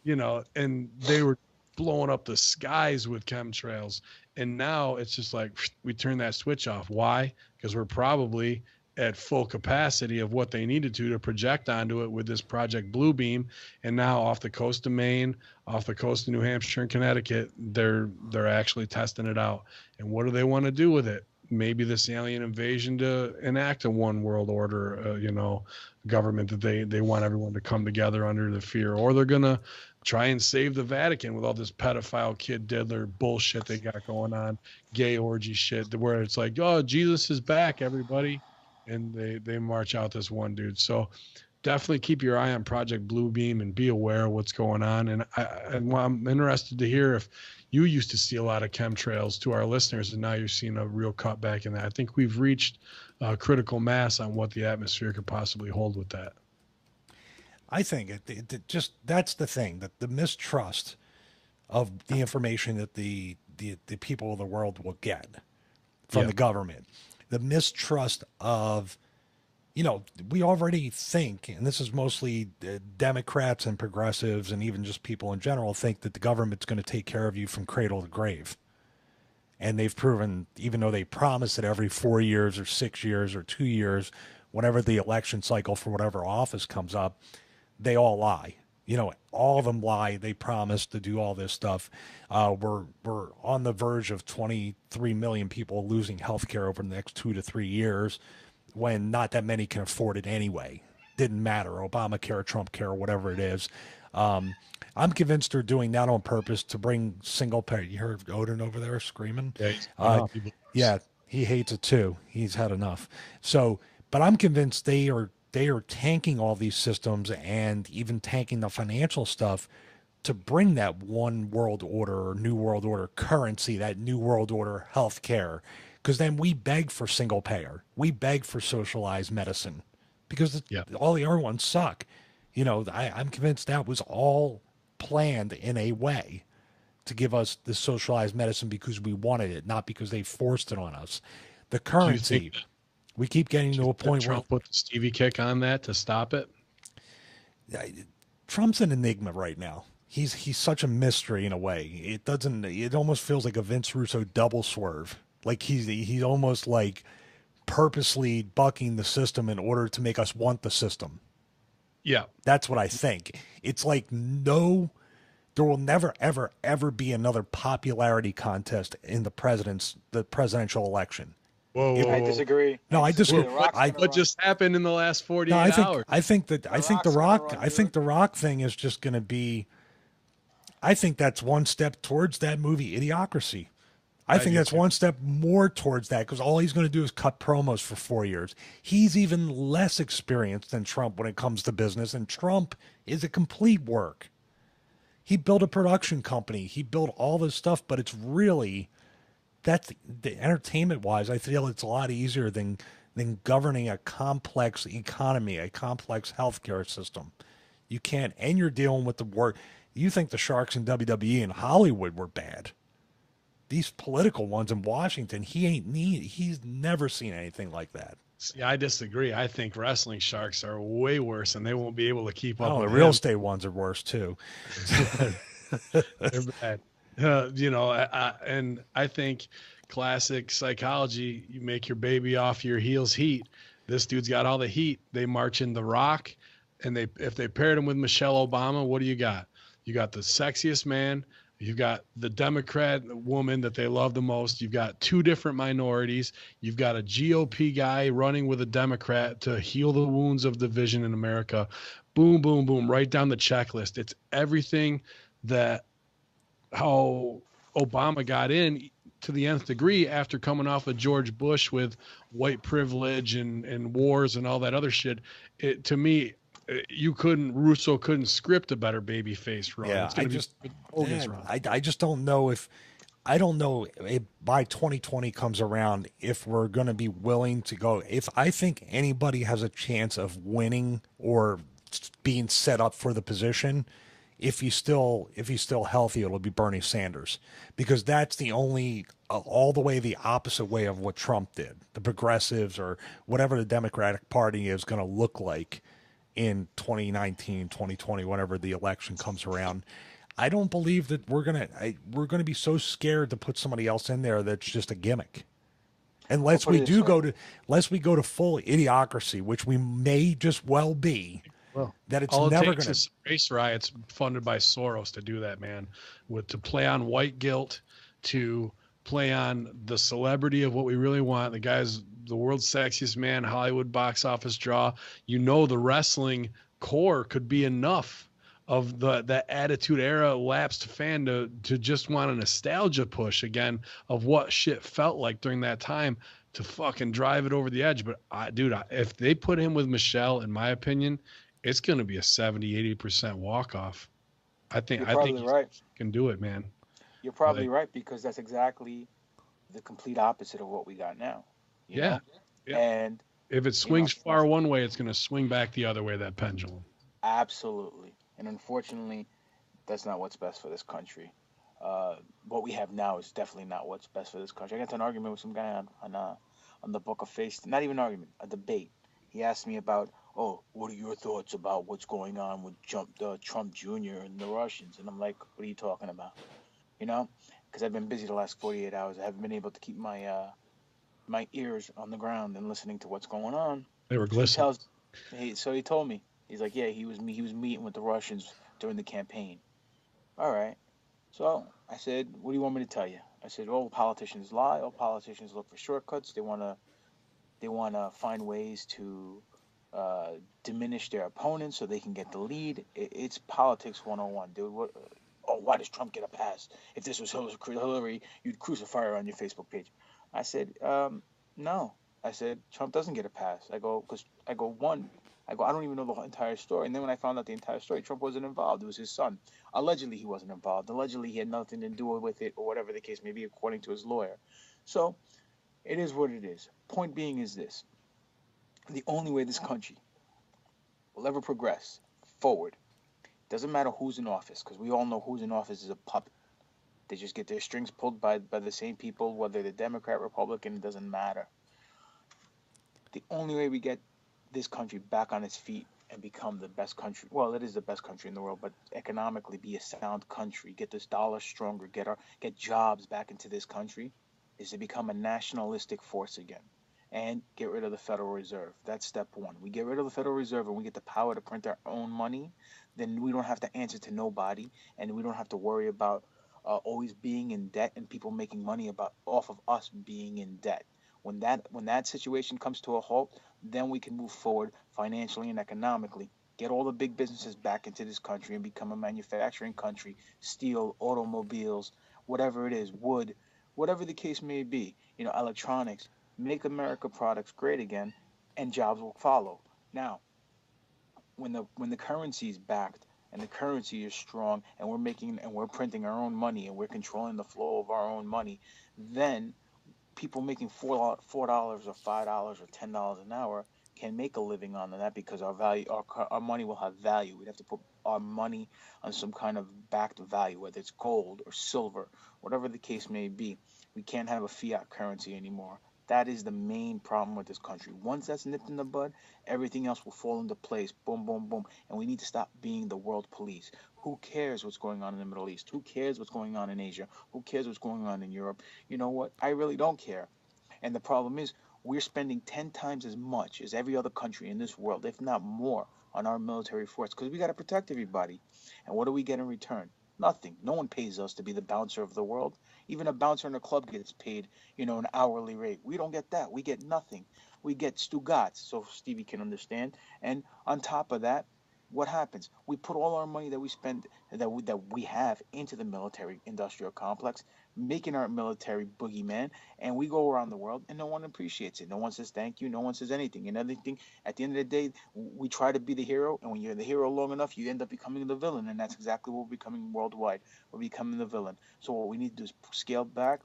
You know, and they were blowing up the skies with chemtrails, and now it's just like we turn that switch off. Why? Because we're probably at full capacity of what they needed to project onto it with this Project Bluebeam. And now off the coast of Maine, off the coast of New Hampshire and Connecticut, they're actually testing it out. And what do they want to do with it? Maybe this alien invasion to enact a one world order, you know, government that they want everyone to come together under the fear, or they're going to try and save the Vatican with all this pedophile kid diddler bullshit they got going on, gay orgy shit, where it's like, oh, Jesus is back, everybody. And they march out this one dude. So definitely keep your eye on Project Bluebeam and be aware of what's going on. And I'm interested to hear if you used to see a lot of chemtrails, to our listeners, and now you're seeing a real cutback in that. I think we've reached critical mass on what the atmosphere could possibly hold with that. I think it just, that's the thing, that the mistrust of the information that the people of the world will get from the government, the mistrust of, you know, we already think, and this is mostly Democrats and progressives and even just people in general, think that the government's going to take care of you from cradle to grave. And they've proven, even though they promise it every 4 years or 6 years or 2 years, whenever the election cycle for whatever office comes up, they all lie. You know, all of them lie. They promise to do all this stuff. We're on the verge of 23 million people losing health care over the next 2 to 3 years, when not that many can afford it anyway. Didn't matter, Obamacare, Trump care, whatever it is. I'm convinced they're doing that on purpose to bring single payer. You heard Odin over there screaming? Yeah, he hates it too. He's had enough. So, but I'm convinced they are tanking all these systems and even tanking the financial stuff to bring that one world order or new world order currency, that new world order healthcare, because then we beg for single payer. We beg for socialized medicine because all the other ones suck. You know, I'm convinced that was all planned in a way to give us the socialized medicine because we wanted it, not because they forced it on us. The currency, we keep getting to a point where Trump put the Stevie kick on that to stop it. Trump's an enigma right now. He's such a mystery in a way. It almost feels like a Vince Russo double swerve. Like he's almost like purposely bucking the system in order to make us want the system. Yeah. That's what I think. It's like there will never, ever, ever be another popularity contest in the presidential election. Whoa. I disagree. No, I disagree. What just happened in the last 48 hours? I think the Rock thing is just going to be. I think that's one step towards that movie Idiocracy. I think that's one step more towards that because all he's going to do is cut promos for 4 years. He's even less experienced than Trump when it comes to business, and Trump is a complete work. He built a production company. He built all this stuff, but it's really that's the entertainment-wise. I feel it's a lot easier than governing a complex economy, a complex healthcare system. You can't, and you're dealing with the work. You think the sharks in WWE and Hollywood were bad? These political ones in Washington, he's never seen anything like that. See, I disagree. I think wrestling sharks are way worse, and they won't be able to keep up. Oh, with the real estate ones are worse too. They're bad. And I think classic psychology. You make your baby off your heels heat. This dude's got all the heat. They march in The Rock, and if they paired him with Michelle Obama, what do you got? You got the sexiest man. You've got the Democrat woman that they love the most. You've got two different minorities. You've got a GOP guy running with a Democrat to heal the wounds of division in America. Boom, boom, boom, right down the checklist. It's everything that how Obama got in to the nth degree after coming off of George Bush with white privilege and wars and all that other shit. To me, Russo couldn't script a better babyface run. Yeah, I just don't know if by 2020 comes around if we're going to be willing to go. If I think anybody has a chance of winning or being set up for the position, if he's still healthy, it'll be Bernie Sanders, because that's the only all the way the opposite way of what Trump did. The progressives or whatever the Democratic Party is going to look like in 2019, 2020, whenever the election comes around. I don't believe that we're gonna be so scared to put somebody else in there that's just a gimmick. Unless we go to full idiocracy, which we may just well be. Well, that it's never going to race riots funded by Soros to do that, man. To play on white guilt, to play on the celebrity of what we really want. The guy's the world's sexiest man, Hollywood box office draw. The wrestling core could be enough of that Attitude Era lapsed fan to just want a nostalgia push again of what shit felt like during that time to fucking drive it over the edge. But if they put him with Michelle, in my opinion, it's going to be a 70-80% walk-off. I think right. He can do it, man. You're probably right, because that's exactly the complete opposite of what we got now. You know? And if it swings far one way, it's going to swing back the other way, that pendulum. Absolutely. And unfortunately, that's not what's best for this country. What we have now is definitely not what's best for this country. I got into an argument with some guy on the Book of Face. Not even an argument, a debate. He asked me about, what are your thoughts about what's going on with Trump Jr. and the Russians? And I'm like, what are you talking about? Because I've been busy the last 48 hours. I haven't been able to keep my ears on the ground and listening to what's going on. They were glistening. So he told me, he's like, yeah, he was meeting with the Russians during the campaign. All right. So I said, what do you want me to tell you? I said, all politicians lie. All politicians look for shortcuts. They want to find ways to diminish their opponents so they can get the lead. It's politics 101, dude. Why does Trump get a pass? If this was Hillary, you'd crucify her on your Facebook page. I said, no. I said, Trump doesn't get a pass. I don't even know the entire story. And then when I found out the entire story, Trump wasn't involved. It was his son. Allegedly, he wasn't involved. Allegedly, he had nothing to do with it, or whatever the case may be, according to his lawyer. So It is what it is. Point being is this: the only way this country will ever progress forward, doesn't matter who's in office, because we all know who's in office is a puppet. They just get their strings pulled by the same people, whether they're Democrat, Republican, it doesn't matter. The only way we get this country back on its feet and become the best country, well, it is the best country in the world, but economically be a sound country, get this dollar stronger, get jobs back into this country, is to become a nationalistic force again and get rid of the Federal Reserve. That's step one. We get rid of the Federal Reserve and we get the power to print our own money, then we don't have to answer to nobody, and we don't have to worry about always being in debt and people making money off of us being in debt. When that situation comes to a halt, then we can move forward financially and economically. Get all the big businesses back into this country and become a manufacturing country. Steel, automobiles, whatever it is, wood, whatever the case may be. Electronics. Make America products great again, and jobs will follow. Now, when the currency is backed and the currency is strong, and we're printing our own money and we're controlling the flow of our own money, then people making $4 or $5 or $10 an hour can make a living on that, because our money will have value. We'd have to put our money on some kind of backed value, whether it's gold or silver, whatever the case may be. We can't have a fiat currency anymore. That is the main problem with this country. Once that's nipped in the bud, everything else will fall into place. Boom, boom, boom. And we need to stop being the world police. Who cares what's going on in the Middle East? Who cares what's going on in Asia? Who cares what's going on in Europe? You know what? I really don't care. And the problem is, we're spending 10 times as much as every other country in this world, if not more, on our military force, because we got to protect everybody. And what do we get in return? Nothing. No one pays us to be the bouncer of the world. Even a bouncer in a club gets paid, an hourly rate. We don't get that. We get nothing. We get Stugats, so Stevie can understand. And on top of that, what happens? We put all our money that we spend, that we have, into the military industrial complex, making our military boogeyman, and we go around the world and no one appreciates it. No one says thank you. No one says anything. And everything, at the end of the day, we try to be the hero, and when you're the hero long enough, you end up becoming the villain, and that's exactly what we're becoming worldwide. We're becoming the villain. So what we need to do is scale back,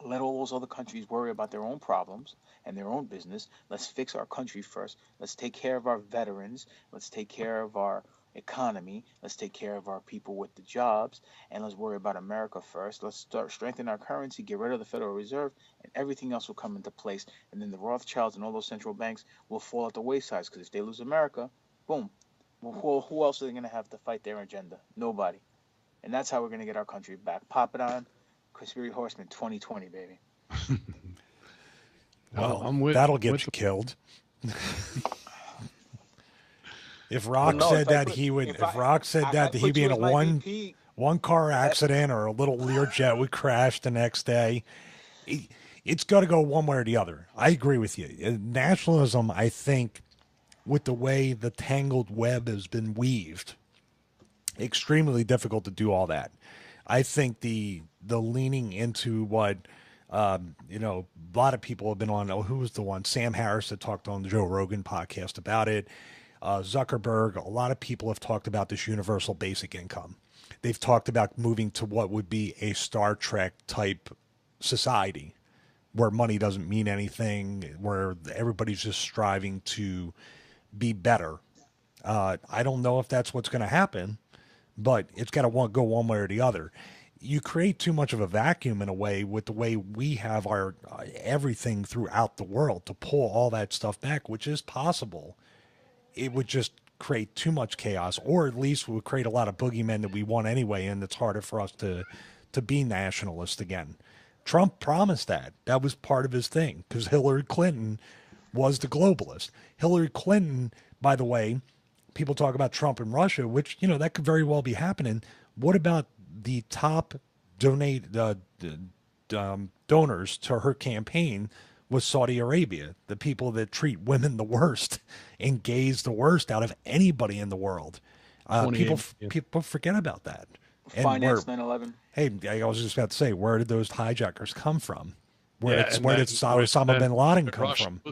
let all those other countries worry about their own problems and their own business. Let's fix our country first. Let's take care of our veterans. Let's take care of our economy. Let's take care of our people with the jobs. And let's worry about America first. Let's start strengthening our currency, get rid of the Federal Reserve, and everything else will come into place. And then the Rothschilds and all those central banks will fall at the wayside, because if they lose America, boom. Well, who else are they going to have to fight their agenda? Nobody. And that's how we're going to get our country back. Pop it on. Conspiracy Horsemen 2020, baby. Well, that'll get you killed. If Rock said that he'd be in a one car accident or a little Learjet would crash the next day, it's got to go one way or the other. I agree with you. Nationalism, I think, with the way the tangled web has been weaved, extremely difficult to do all that. I think the leaning into what a lot of people have been on. Who was the one? Sam Harris that talked on the Joe Rogan podcast about it. Zuckerberg. A lot of people have talked about this universal basic income. They've talked about moving to what would be a Star Trek type society, where money doesn't mean anything, where everybody's just striving to be better. I don't know if that's what's going to happen, but it's got to go one way or the other. You create too much of a vacuum in a way with the way we have our everything throughout the world to pull all that stuff back, which is possible. It would just create too much chaos, or at least would create a lot of boogeymen that we want anyway, and it's harder for us to be nationalist again. Trump promised that. That was part of his thing, because Hillary Clinton was the globalist. Hillary Clinton, by the way, people talk about Trump and Russia, which, that could very well be happening. What about the top donors to her campaign was Saudi Arabia, the people that treat women the worst and gays the worst out of anybody in the world. People forget about that. Finance 9/11. Hey, I was just about to say, where did those hijackers come from? Where did Osama bin Laden come from?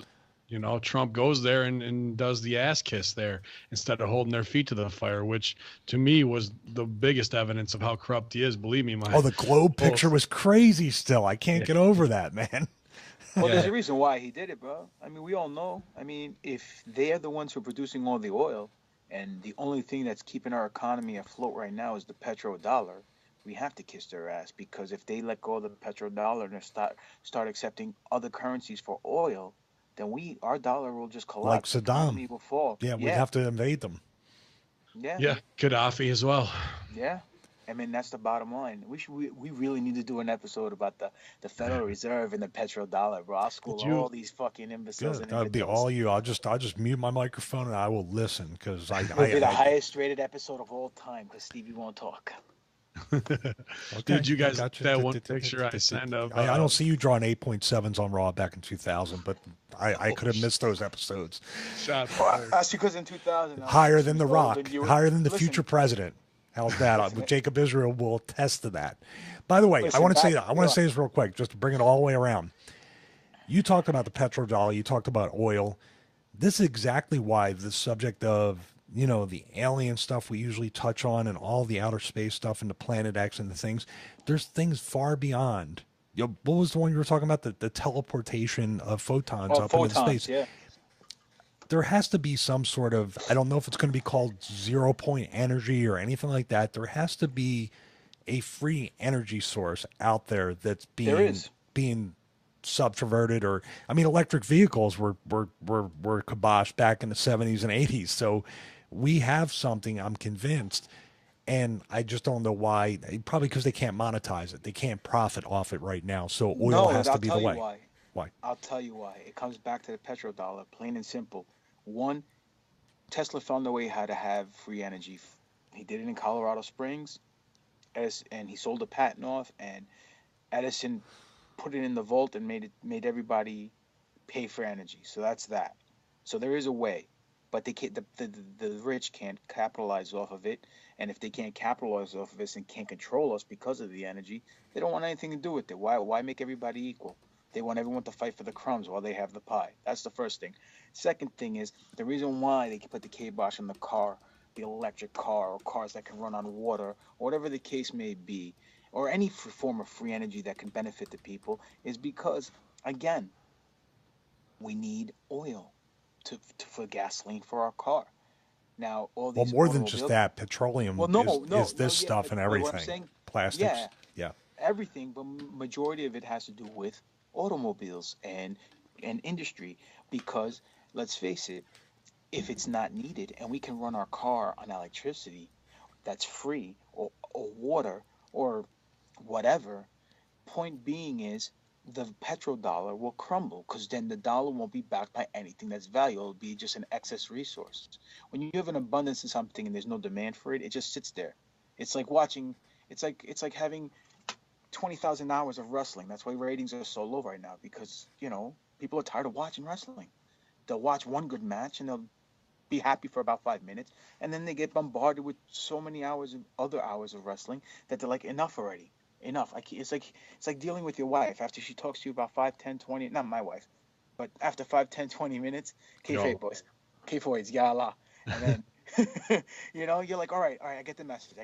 Trump goes there and does the ass kiss there instead of holding their feet to the fire, which to me was the biggest evidence of how corrupt he is. Believe me, the globe picture was crazy still. I can't get over that, man. Well, there's a reason why he did it, bro. I mean, we all know. I mean, if they are the ones who are producing all the oil, and the only thing that's keeping our economy afloat right now is the petrodollar, we have to kiss their ass, because if they let go of the petrodollar and start accepting other currencies for oil, then our dollar will just collapse. Like The economy Saddam. will fall. Yeah, we'd have to invade them. Yeah. Yeah, Gaddafi as well. Yeah. I mean, that's the bottom line. We really need to do an episode about the Federal Reserve and the petrodollar, bro. I'll school all these fucking imbeciles. Good. That'll be all you. I'll just mute my microphone and I will listen, because It'll be the highest rated episode of all time, because Stevie won't talk. Okay. Did you guys that one picture I sent of? I don't see you drawing 8.7s on Raw back in 2000, but I could have missed those episodes. That's because in 2000 higher than The Rock, higher than the future president. How's that? With Jacob Israel will attest to that. By the way, I want to say this real quick, just to bring it all the way around. You talked about the petrodollar. You talked about oil. This is exactly why the subject of, the alien stuff we usually touch on, and all the outer space stuff and the Planet X and the things, there's things far beyond. What was the one you were talking about? The teleportation of photons into space. Yeah. There has to be some sort of, I don't know if it's going to be called 0-point energy or anything like that. There has to be a free energy source out there that's being subverted, or, I mean, electric vehicles were kiboshed back in the 70s and 80s. So we have something, I'm convinced, and I just don't know why. Probably because they can't monetize it. They can't profit off it right now. So oil has to be the way. Why? I'll tell you why. It comes back to the petrodollar, plain and simple. One, Tesla found a way how to have free energy. He did it in Colorado Springs, and he sold a patent off, and Edison put it in the vault and made everybody pay for energy. So that's that. So there is a way, but they can't. The rich can't capitalize off of it, and if they can't capitalize off of us and can't control us because of the energy, they don't want anything to do with it. Why make everybody equal? They want everyone to fight for the crumbs while they have the pie. That's the first thing. Second thing is, the reason why they put the kibosh on the car, the electric car, or cars that can run on water, or whatever the case may be, or any form of free energy that can benefit the people, is because, again, we need oil for gasoline for our car. Now, all these more than just that, petroleum is this stuff and everything. Plastics. Yeah. Everything, but majority of it has to do with automobiles and industry, because let's face it, if it's not needed and we can run our car on electricity that's free, or water, or whatever, point being is the petrodollar will crumble, because then the dollar won't be backed by anything that's valuable. It'll be just an excess resource. When you have an abundance of something and there's no demand for it, it just sits there. It's like having 20,000 hours of wrestling. That's why ratings are so low right now, because people are tired of watching wrestling. They'll watch one good match and they'll be happy for about 5 minutes, and then they get bombarded with so many other hours of wrestling that they're like, enough already, enough. It's like dealing with your wife after she talks to you about 5, 10, 20, not my wife, but after 5, 10, 20 minutes, K-Fade boys, K-Foids, ya Allah, and then you're like, all right, I get the message,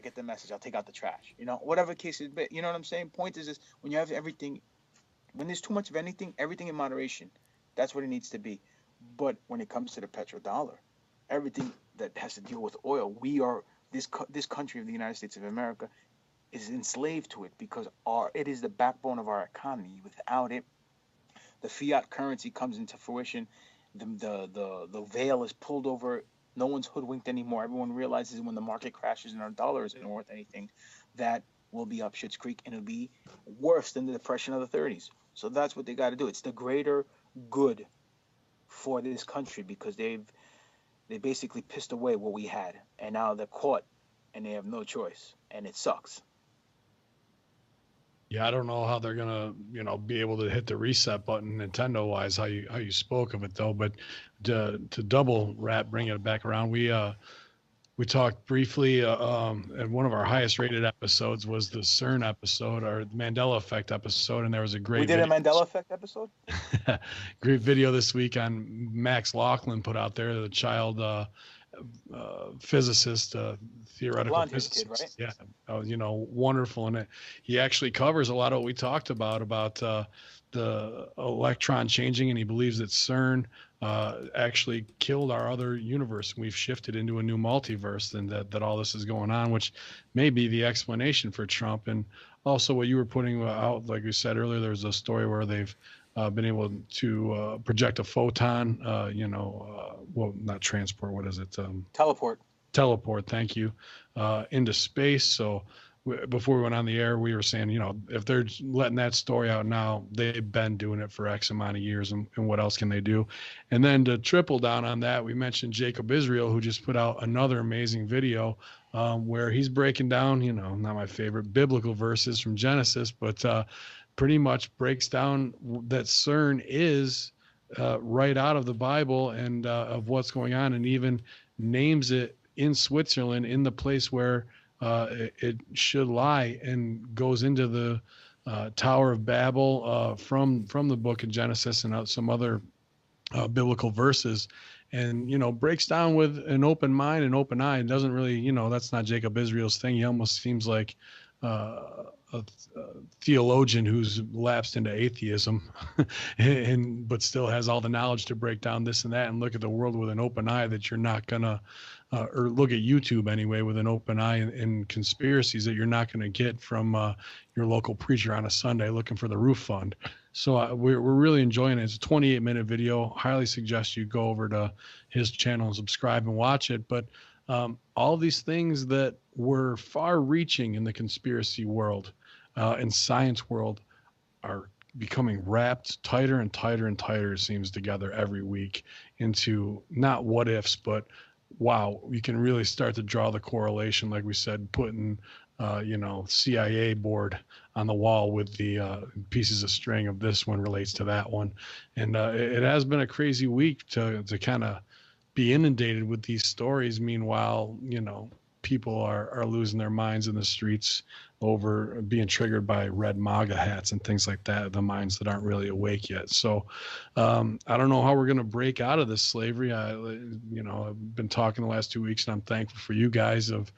I'll take out the trash, whatever case is. But you know what I'm saying? Point is this: when you have everything, when there's too much of everything in moderation, that's what it needs to be. But when it comes to the petrodollar, everything that has to deal with oil, this country of the United States of America is enslaved to it, because it is the backbone of our economy. Without it, the fiat currency comes into fruition. The veil is pulled over. No one's hoodwinked anymore. Everyone realizes when the market crashes and our dollar isn't worth anything, that will be up shit's creek, and it'll be worse than the Depression of the 30s. So that's what they got to do. It's the greater good for this country, because they basically pissed away what we had, and now they're caught and they have no choice, and it sucks. Yeah, I don't know how they're gonna, be able to hit the reset button Nintendo wise, how you spoke of it though. But to double wrap, bring it back around, we talked briefly, and one of our highest rated episodes was the CERN episode, or the Mandela Effect episode, and there was a great. We did a Mandela Effect episode. Great video this week on Max Louglan put out there, the child physicist, theoretical Blonde-haired kid, physicist. right? Yeah, wonderful. And he actually covers a lot of what we talked about the electron changing, and he believes that CERN actually killed our other universe. We've shifted into a new multiverse, and that all this is going on, which may be the explanation for Trump. And also what you were putting out, like we said earlier, there's a story where they've been able to project a photon, well, not transport, what is it? Teleport, thank you, into space. So before we went on the air, we were saying, if they're letting that story out now, they've been doing it for X amount of years, and what else can they do? And then to triple down on that, we mentioned Jacob Isreal, who just put out another amazing video where he's breaking down, not my favorite biblical verses from Genesis, but pretty much breaks down that CERN is right out of the Bible and of what's going on, and even names it in Switzerland, in the place where it should lie, and goes into the Tower of Babel from the book of Genesis and some other biblical verses, and breaks down with an open mind and open eye. It doesn't really, that's not Jacob Israel's thing. He almost seems like a theologian who's lapsed into atheism, but still has all the knowledge to break down this and that and look at the world with an open eye, that you're not gonna, or look at YouTube anyway with an open eye, and conspiracies that you're not going to get from your local preacher on a Sunday looking for the roof fund. So we're really enjoying it. It's a 28-minute video. Highly suggest you go over to his channel and subscribe and watch it. But all these things that were far-reaching in the conspiracy world and science world are becoming wrapped tighter and tighter and tighter, it seems, together every week into not what ifs, but wow, you can really start to draw the correlation, like we said, putting CIA board on the wall with the pieces of string of this one relates to that one. And it has been a crazy week to kind of be inundated with these stories. Meanwhile, people are losing their minds in the streets over being triggered by red MAGA hats and things like that, the minds that aren't really awake yet. So I don't know how we're going to break out of this slavery. I've been talking the last 2 weeks, and I'm thankful for you guys. I've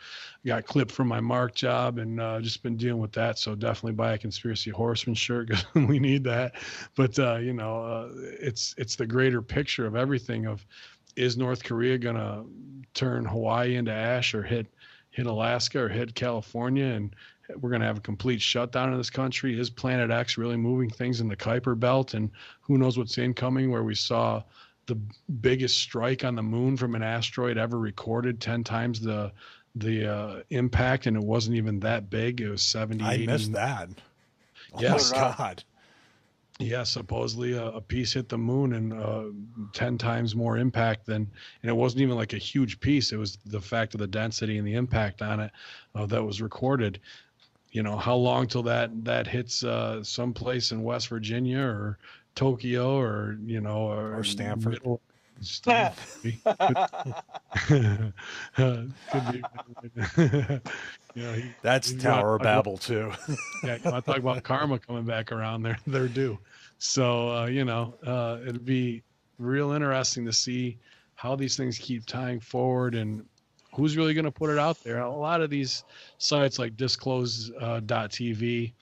got clipped from my Mark job and just been dealing with that. So definitely buy a Conspiracy Horsemen shirt, because we need that. But, it's the greater picture of everything of, is North Korea going to turn Hawaii into ash, or hit Alaska, or hit California, and we're going to have a complete shutdown in this country? Is Planet X really moving things in the Kuiper Belt? And who knows what's incoming, where we saw the biggest strike on the moon from an asteroid ever recorded, 10 times the impact, and it wasn't even that big. It was 70, I 80. missed that. Yes. Oh, my God. Yeah, supposedly a piece hit the moon, and 10 times more impact and it wasn't even like a huge piece. It was the fact of the density and the impact on it that was recorded. How long till that hits someplace in West Virginia or Tokyo or Stanford. Could be. That's Tower of Babel too. Yeah, you want to talk about karma coming back around? They're due. So it'd be real interesting to see how these things keep tying forward, and who's really going to put it out there. A lot of these sites like disclose.tv,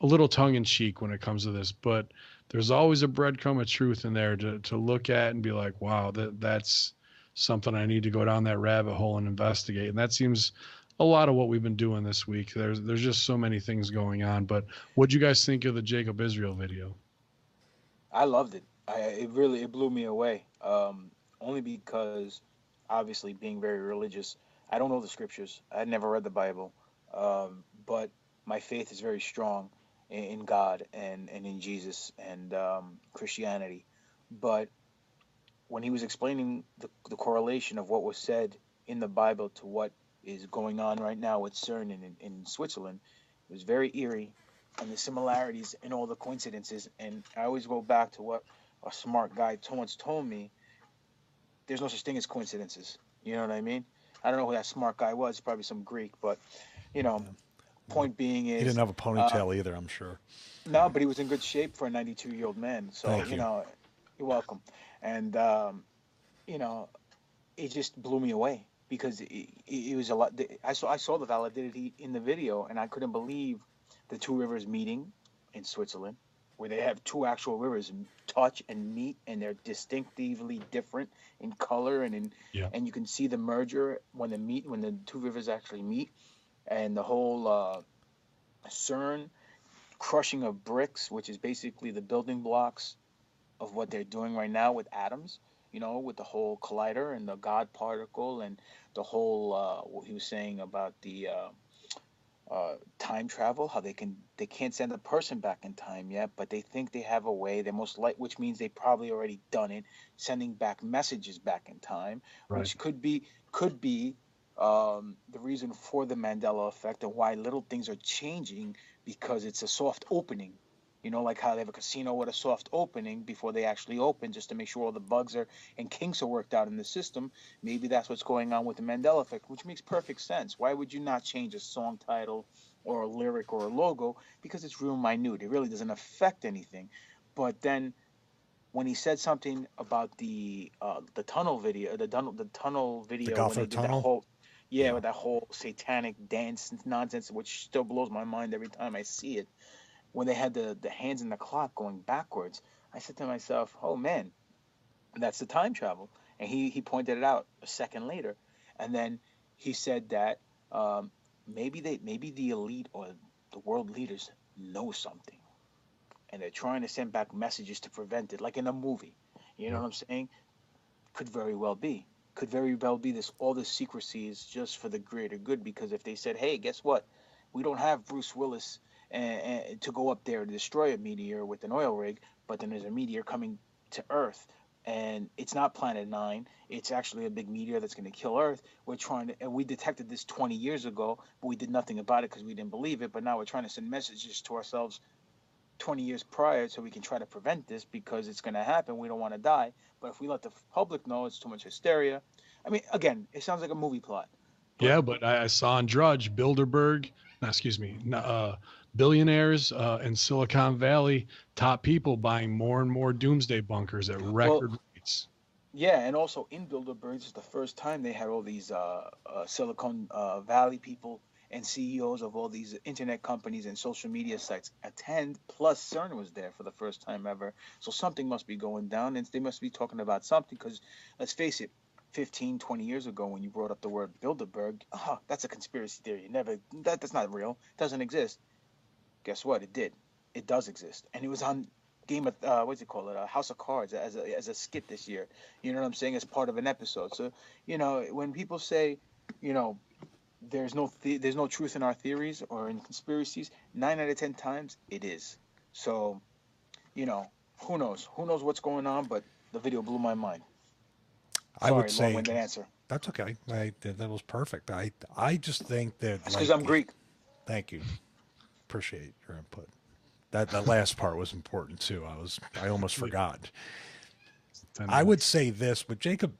a little tongue-in-cheek when it comes to this, but there's always a breadcrumb of truth in there to look at and be like, wow, that's something I need to go down that rabbit hole and investigate. And that seems a lot of what we've been doing this week. There's just so many things going on. But what'd you guys think of the Jacob Isreal video? I loved it. It blew me away. Only because, obviously, being very religious, I don't know the scriptures. I had never read the Bible, but my faith is very strong in God and in Jesus and Christianity. But when he was explaining the correlation of what was said in the Bible to what is going on right now with CERN in Switzerland, it was very eerie, and the similarities and all the coincidences. And I always go back to what a smart guy once told me: there's no such thing as coincidences. You know what I mean? I don't know who that smart guy was, probably some Greek, but point being is, he didn't have a ponytail either, I'm sure. No, but he was in good shape for a 92-year-old man. So Thank you. You're welcome. And it just blew me away because it was a lot. I saw the validity in the video, and I couldn't believe the two rivers meeting in Switzerland, where they have two actual rivers touch and meet, and they're distinctively different in color Yeah. and you can see the merger when the two rivers actually meet, and the whole CERN crushing of bricks, which is basically the building blocks of what they're doing right now with atoms, with the whole collider and the God particle and the whole what he was saying about the time travel, how they can't send a person back in time yet, but they think they have a way. They most like, which means they probably already done it, sending back messages back in time, Right. which could be the reason for the Mandela effect and why little things are changing because it's a soft opening. Like how they have a casino with a soft opening before they actually open, just to make sure all the bugs and kinks are worked out in the system. Maybe that's what's going on with the Mandela effect, which makes perfect sense. Why would you not change a song title or a lyric or a logo? Because it's real minute. It really doesn't affect anything. But then when he said something about the tunnel video, the tunnel The video, when they Gotthard did that tunnel. whole, yeah, Yeah. with that whole satanic dance nonsense, which still blows my mind every time I see it, when they had the hands in the clock going backwards, I said to myself, "Oh man, that's the time travel." And he pointed it out a second later, and then he said that maybe the elite or the world leaders know something, and they're trying to send back messages to prevent it, like in a movie. You know Yeah. what I'm saying? Could very well be. Could very well be this. All this secrecy is just for the greater good. Because if they said, "Hey, guess what? We don't have Bruce Willis to go up there to destroy a meteor with an oil rig, but then there's a meteor coming to Earth, and it's not Planet Nine. It's actually a big meteor that's going to kill Earth. We're trying to, and we detected this 20 years ago, but we did nothing about it because we didn't believe it. But now we're trying to send messages to ourselves 20 years prior so we can try to prevent this because it's going to happen. We don't want to die. But if we let the public know, it's too much hysteria." I mean, again, it sounds like a movie plot. But Yeah, but I saw on Drudge, Bilderberg, billionaires in Silicon Valley, top people buying more and more doomsday bunkers at well, record rates. yeah, and also in Bilderberg, it's the first time they had all these Silicon Valley people and CEOs of all these internet companies and social media sites attend. Plus, CERN was there for the first time ever. So something must be going down, and they must be talking about something. Because let's face it, 15, 20 years ago, when you brought up the word Bilderberg, that's a conspiracy theory. That's not real. It doesn't exist. Guess what? It did. It does exist, and it was on Game of what's it called? House of Cards as a skit this year. You know what I'm saying? As part of an episode. So when people say, you know, there's no truth in our theories or in conspiracies, 9 out of 10 times it is. So who knows? Who knows what's going on? But the video blew my mind. I would Sorry, say long-winded answer. that's okay. That was perfect. I just think that, That's because I'm Greek. thank you. Appreciate your input. That last part was important too. I almost forgot. I would say this with Jacob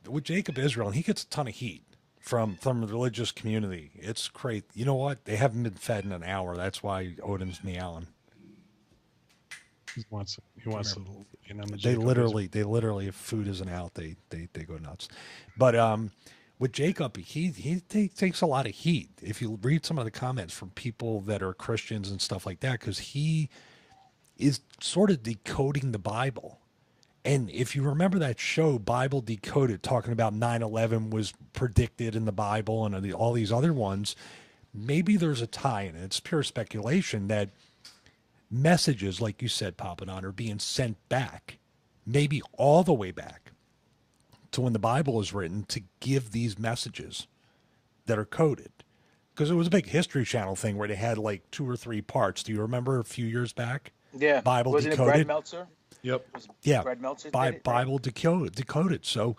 Israel, and he gets a ton of heat from the religious community. It's great. You know what? They haven't been fed in an hour. That's why Odin's meowing. He wants to, They literally, if food isn't out, they go nuts. But with Jacob, he takes a lot of heat. If you read some of the comments from people that are Christians and stuff like that, because he is sort of decoding the Bible. And if you remember that show, Bible Decoded, talking about 9/11 was predicted in the Bible and all these other ones, maybe there's a tie in it. It's pure speculation that messages, like you said, Papa Don, are being sent back, maybe all the way back to when the Bible was written, to give these messages that are coded. Because it was a big History Channel thing where they had like 2 or 3 parts. Do you remember a few years back? Yeah, Bible wasn't it Brad Decoded. Meltzer? Yep. Yeah, Brad Meltzer did it, Bible decoded. So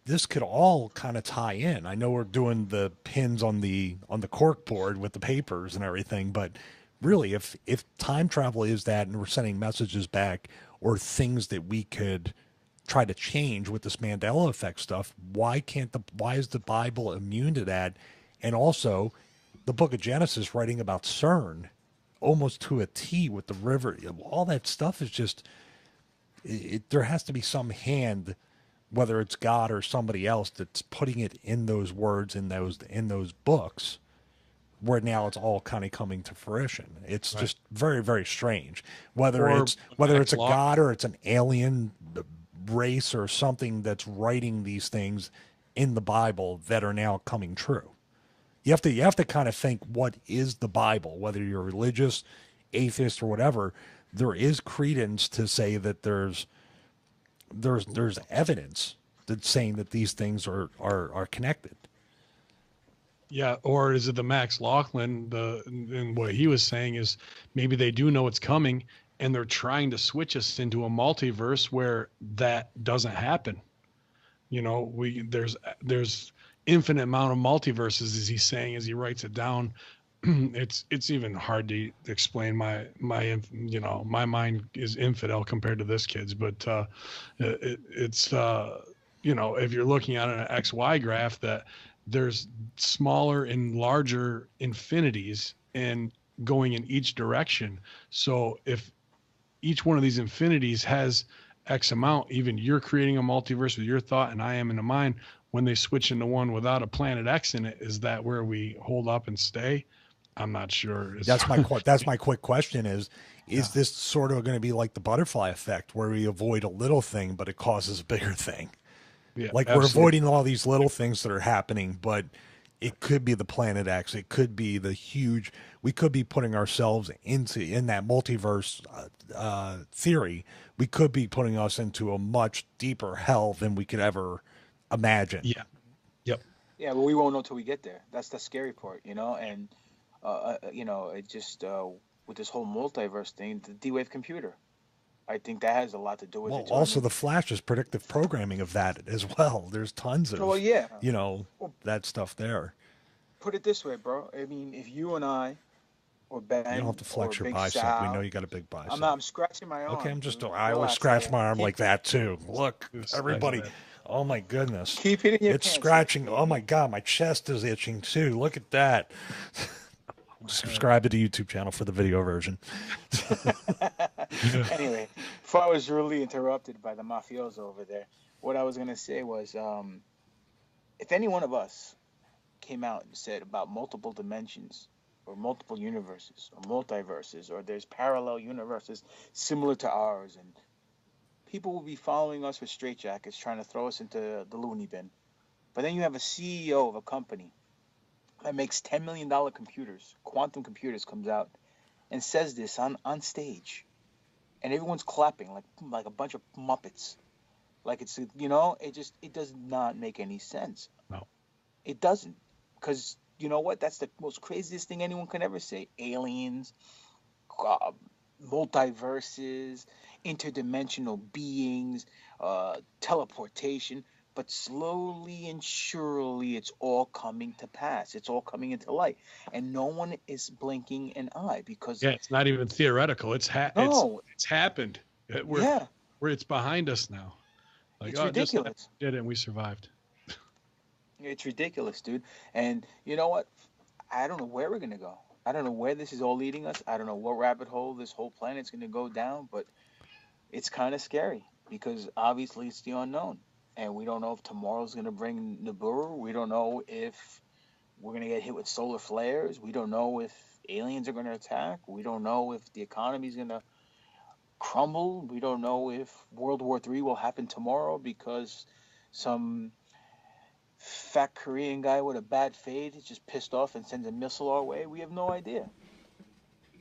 this could all kind of tie in. I know we're doing the pins on the cork board with the papers and everything, but really, if time travel is that, and we're sending messages back or things that we could try to change with this Mandela effect stuff, why is the Bible immune to that? And also, the Book of Genesis writing about CERN almost to a T with the river. All that stuff is just. There has to be some hand whether it's God or somebody else that's putting it in those words in those books, where now it's all kind of coming to fruition. It's just very, very strange. Whether it's a god or it's an alien race or something that's writing these things in the Bible that are now coming true. You have to kind of think, what is the Bible? Whether you're religious, atheist, or whatever, there is credence to say that there's evidence that's saying that these things are connected. Yeah, or is it the Max Louglan? And what he was saying is maybe they do know it's coming, and they're trying to switch us into a multiverse where that doesn't happen. You know, there's infinite amount of multiverses, as he's saying, as he writes it down. It's even hard to explain. My mind is infidel compared to this kid's, but it's you know, if you're looking at an XY graph, that there's smaller and larger infinities and going in each direction. So if each one of these infinities has X amount, even you're creating a multiverse with your thought and I am in the mind. When they switch into one without a planet X in it, is that where we hold up and stay? I'm not sure. That's my quick question is this sort of going to be like the butterfly effect, where we avoid a little thing but it causes a bigger thing? Yeah, like absolutely. We're avoiding all these little things that are happening, but it could be the planet X. It could be we could be putting ourselves in that multiverse theory. We could be putting us into a much deeper hell than we could ever imagine. Yeah. Yep. Yeah, but we won't know till we get there. That's the scary part, you know. And you know, it just with this whole multiverse thing, the D-Wave computer, I think that has a lot to do with it. Also, the Flash's predictive programming of that as well. There's tons of, you know, that stuff there. Put it this way, bro. I mean, if you and I, or Ben, you don't have to flex your bicep. Sal, we know you got a big bicep. I'm scratching my arm. Okay, I always scratch my arm like that too. Look, everybody. Oh my goodness. Keep it in your pants. It's scratching. Oh my God, my chest is itching too. Look at that. Subscribe to the YouTube channel for the video version. Anyway, before I was really interrupted by the mafioso over there, what I was going to say was, if any one of us came out and said about multiple dimensions or multiple universes or multiverses, or there's parallel universes similar to ours, and people will be following us with straitjackets trying to throw us into the loony bin. But then you have a CEO of a company that makes $10 million computers, quantum computers, comes out and says this on stage, and everyone's clapping like a bunch of Muppets. Like it's, you know, it does not make any sense. No, it doesn't, because you know what? That's the most craziest thing anyone can ever say. Aliens, multiverses, interdimensional beings, teleportation. But slowly and surely, it's all coming to pass. It's all coming into light, and no one is blinking an eye, because it's not even theoretical. It's happened. It's behind us now. Like, it's ridiculous. Just did it, and we survived. It's ridiculous, dude. And you know what? I don't know where we're gonna go. I don't know where this is all leading us. I don't know what rabbit hole this whole planet's gonna go down. But it's kind of scary, because obviously it's the unknown. And we don't know if tomorrow's going to bring Nibiru. We don't know if we're going to get hit with solar flares. We don't know if aliens are going to attack. We don't know if the economy is going to crumble. We don't know if World War III will happen tomorrow because some fat Korean guy with a bad fade is just pissed off and sends a missile our way. We have no idea.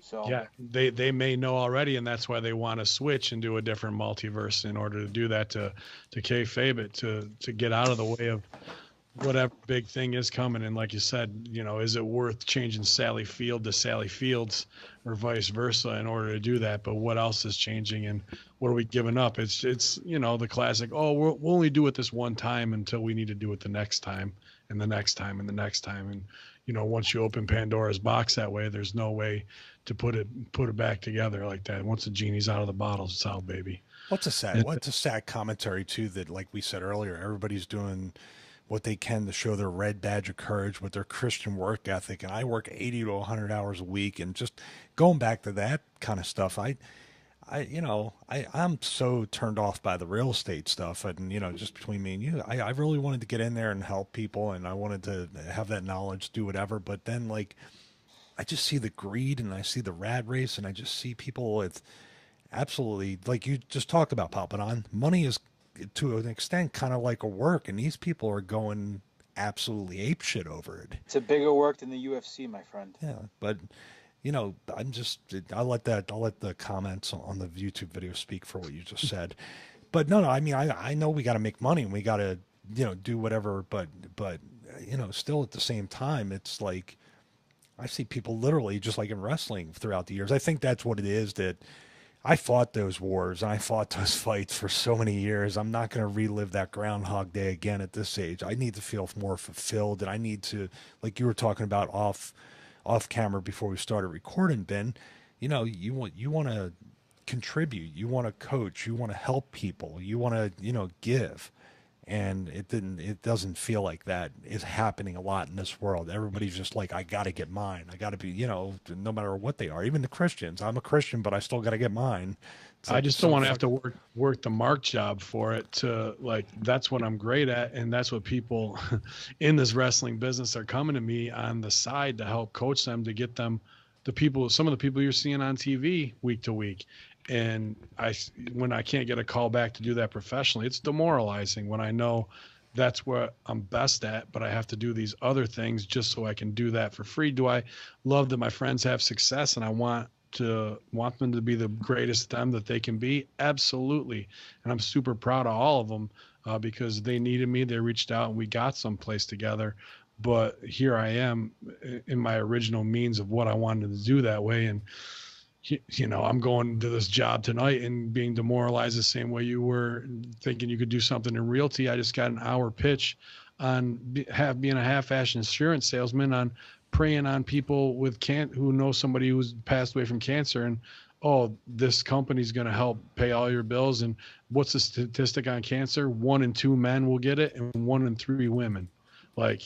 So yeah, they may know already, and that's why they want to switch and do a different multiverse in order to do that, to kayfabe it, to get out of the way of whatever big thing is coming. And like you said, you know, is it worth changing Sally Field to Sally Fields or vice versa in order to do that? But what else is changing, and what are we giving up? It's you know, the classic, we'll only do it this one time until we need to do it the next time and the next time and the next time. And you know, once you open Pandora's box that way, there's no way to put it back together like that. Once the genie's out of the bottle, it's out, baby. What's a sad commentary too, that, like we said earlier, everybody's doing what they can to show their red badge of courage with their Christian work ethic. And I work 80 to 100 hours a week, and just going back to that kind of stuff, I'm so turned off by the real estate stuff, and just between me and you, I really wanted to get in there and help people, and I wanted to have that knowledge, do whatever. But then, like, I just see the greed, and I see the rat race, and I just see people with absolutely, like you just talked about, Papadon. Money is, to an extent, kind of like a work, and these people are going absolutely ape shit over it. It's a bigger work than the UFC, my friend. Yeah, but I'm just, I'll let the comments on the YouTube video speak for what you just said. But no, I mean, I know we got to make money and we got to, do whatever, but still at the same time, it's like, I see people literally just like in wrestling throughout the years. I think that's what it is, that I fought those wars and I fought those fights for so many years. I'm not going to relive that Groundhog Day again at this age. I need to feel more fulfilled, and I need to, like you were talking about off camera before we started recording, Ben. You want to contribute, you want to coach, you want to help people, you want to give. And it doesn't feel like that is happening a lot in this world. Everybody's just like, I got to get mine. I got to be, no matter what they are, even the Christians. I'm a Christian, but I still got to get mine. I just don't want to have to work the mark job for it. To, like, that's what I'm great at, and that's what people in this wrestling business are coming to me on the side to help coach them, to get them some of the people you're seeing on TV week to week. And when I can't get a call back to do that professionally, it's demoralizing when I know that's what I'm best at, but I have to do these other things just so I can do that for free. Do I love that my friends have success and I want them to be the greatest them that they can be? Absolutely. And I'm super proud of all of them because they needed me. They reached out and we got someplace together. But here I am in my original means of what I wanted to do that way. And I'm going to this job tonight and being demoralized the same way you were, thinking you could do something in realty. I just got an hour pitch on being a half-ass insurance salesman, on preying on people with who know somebody who's passed away from cancer, and this company's going to help pay all your bills. And what's the statistic on cancer? 1 in 2 men will get it, and 1 in 3 women. Like,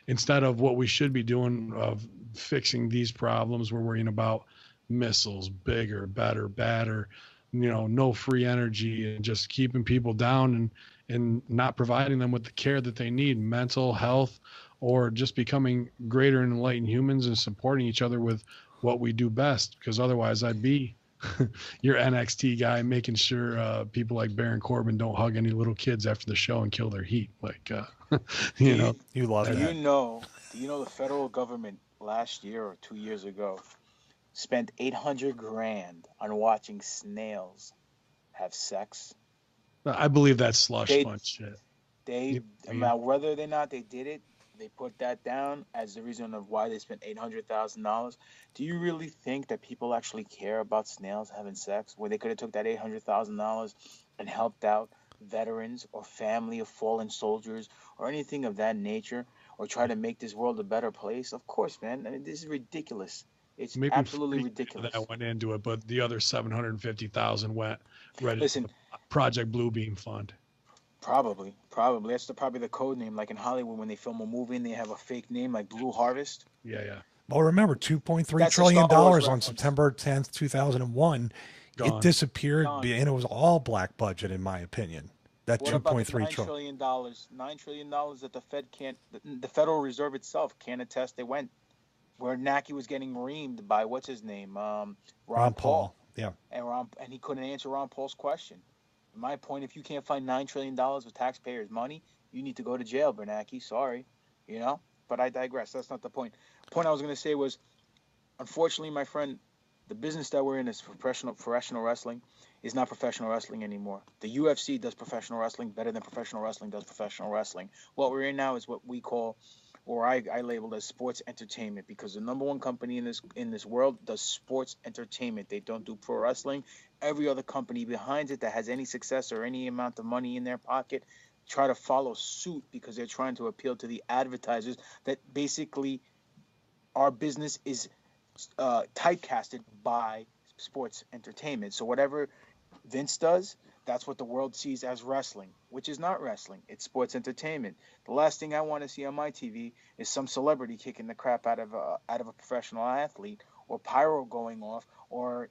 instead of what we should be doing of fixing these problems, we're worrying about missiles, bigger, better, badder, no free energy, and just keeping people down and not providing them with the care that they need, mental health, or just becoming greater and enlightened humans and supporting each other with what we do best. Because otherwise I'd be your NXT guy, making sure people like Baron Corbin don't hug any little kids after the show and kill their heat. Like, you love that. Do you know the federal government last year or 2 years ago spent $800,000 on watching snails have sex? I believe that's slush fund shit. Whether or not they did it, they put that down as the reason of why they spent $800,000. Do you really think that people actually care about snails having sex, where they could have took that $800,000 and helped out veterans or family of fallen soldiers or anything of that nature, or try to make this world a better place? Of course, man. I mean, this is ridiculous. It's maybe absolutely ridiculous. That went into it, but the other $750,000 went right into the Project Bluebeam Fund. Probably. That's probably the code name. Like in Hollywood, when they film a movie and they have a fake name like Blue Harvest. Yeah. Well, remember, $2.3 trillion on September 10th, 2001. Gone. It disappeared, and it was all black budget, in my opinion. That $2.3 trillion. $9 trillion that the Federal Reserve itself can't attest they went. Where Naki was getting reamed by what's his name, Ron Paul. Yeah, and he couldn't answer Ron Paul's question. In my point, if you can't find $9 trillion of taxpayers' money, you need to go to jail, Bernanke. Sorry, But I digress. That's not the point. The point I was going to say was, unfortunately, my friend, the business that we're in is professional wrestling. Is not professional wrestling anymore. The UFC does professional wrestling better than professional wrestling does professional wrestling. What we're in now is what we call, or I labeled as, sports entertainment, because the number one company in this world does sports entertainment. They don't do pro wrestling. Every other company behind it that has any success or any amount of money in their pocket try to follow suit, because they're trying to appeal to the advertisers that basically our business is typecasted by sports entertainment. So whatever Vince does, that's what the world sees as wrestling, which is not wrestling. It's sports entertainment. The last thing I want to see on my TV is some celebrity kicking the crap out of a professional athlete, or pyro going off, or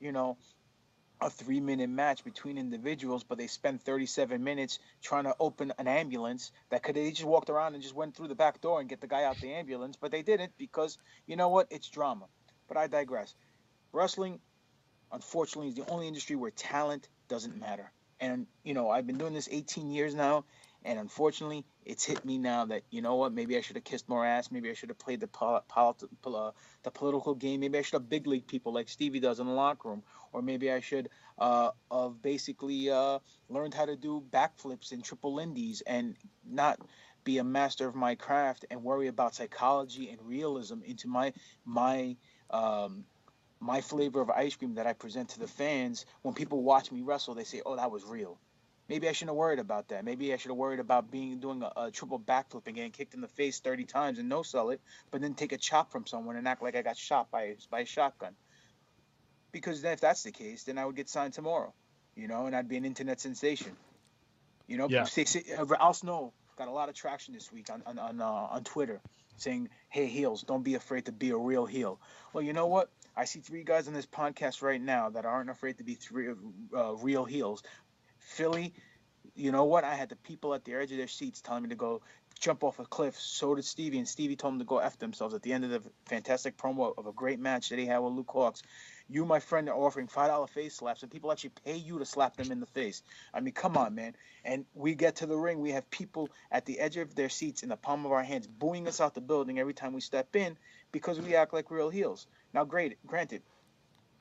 a 3-minute match between individuals, but they spend 37 minutes trying to open an ambulance that could they just walked around and just went through the back door and get the guy out the ambulance, but they didn't because you know what? It's drama. But I digress. Wrestling, unfortunately, is the only industry where talent doesn't matter. And you know, I've been doing this 18 years now, and unfortunately, it's hit me now that you know what? Maybe I should have kissed more ass. Maybe I should have played the political game. Maybe I should have big league people like Stevie does in the locker room, or maybe I should have basically learned how to do backflips and triple indies and not be a master of my craft and worry about psychology and realism into my flavor of ice cream that I present to the fans. When people watch me wrestle, they say, "Oh, that was real." Maybe I shouldn't have worried about that. Maybe I should have worried about doing a triple backflip and getting kicked in the face 30 times and no sell it, but then take a chop from someone and act like I got shot by a shotgun. Because then if that's the case, then I would get signed tomorrow, you know, and I'd be an internet sensation. You know, Yeah. Al Snow got a lot of traction this week on Twitter saying, "Hey, heels, don't be afraid to be a real heel." Well, you know what? I see 3 guys on this podcast right now that aren't afraid to be real heels. Philly, you know what? I had the people at the edge of their seats telling me to go jump off a cliff. So did Stevie, and Stevie told them to go F themselves at the end of the fantastic promo of a great match that he had with Luke Hawks. You, my friend, are offering $5 face slaps, and people actually pay you to slap them in the face. I mean, come on, man. And we get to the ring. We have people at the edge of their seats in the palm of our hands booing us out the building every time we step in because we act like real heels. Now, granted,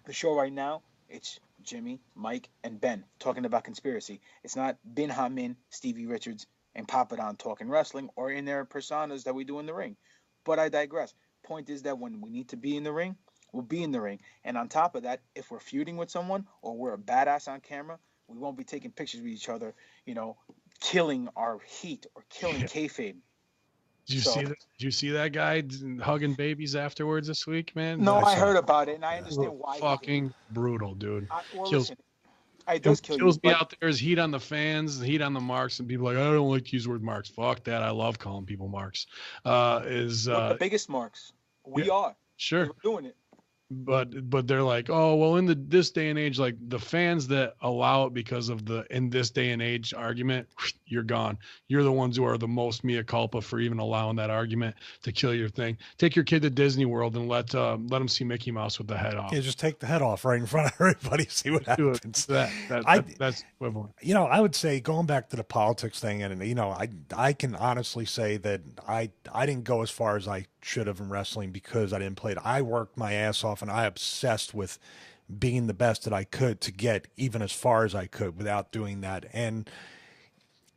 the show right now, it's Jimmy, Mike, and Ben talking about conspiracy. It's not Bin Hamin, Stevie Richards, and Papadon talking wrestling or in their personas that we do in the ring. But I digress. Point is that when we need to be in the ring, we'll be in the ring. And on top of that, if we're feuding with someone or we're a badass on camera, we won't be taking pictures with each other, you know, killing our heat or killing kayfabe. Did you see that guy hugging babies afterwards this week, man? No, I heard about it, and I understand why. Fucking brutal, dude. Listen, it does kill kills you. Me out there is heat on the fans, heat on the marks, and people are like, I don't like to use the word marks. Fuck that. I love calling people marks. The biggest marks. We are. Sure. We're doing it. But they're like, oh well, in this day and age, like the fans that allow it because of the in this day and age argument, you're gone. You're the ones who are the most mea culpa for even allowing that argument to kill your thing. Take your kid to Disney World and let them see Mickey Mouse with the head off. Yeah, just take the head off right in front of everybody. See what happens. That's equivalent. You know, I would say going back to the politics thing, and you know, I can honestly say that I didn't go as far as I should have in wrestling because I didn't play it. I worked my ass off and I obsessed with being the best that I could to get even as far as I could without doing that. And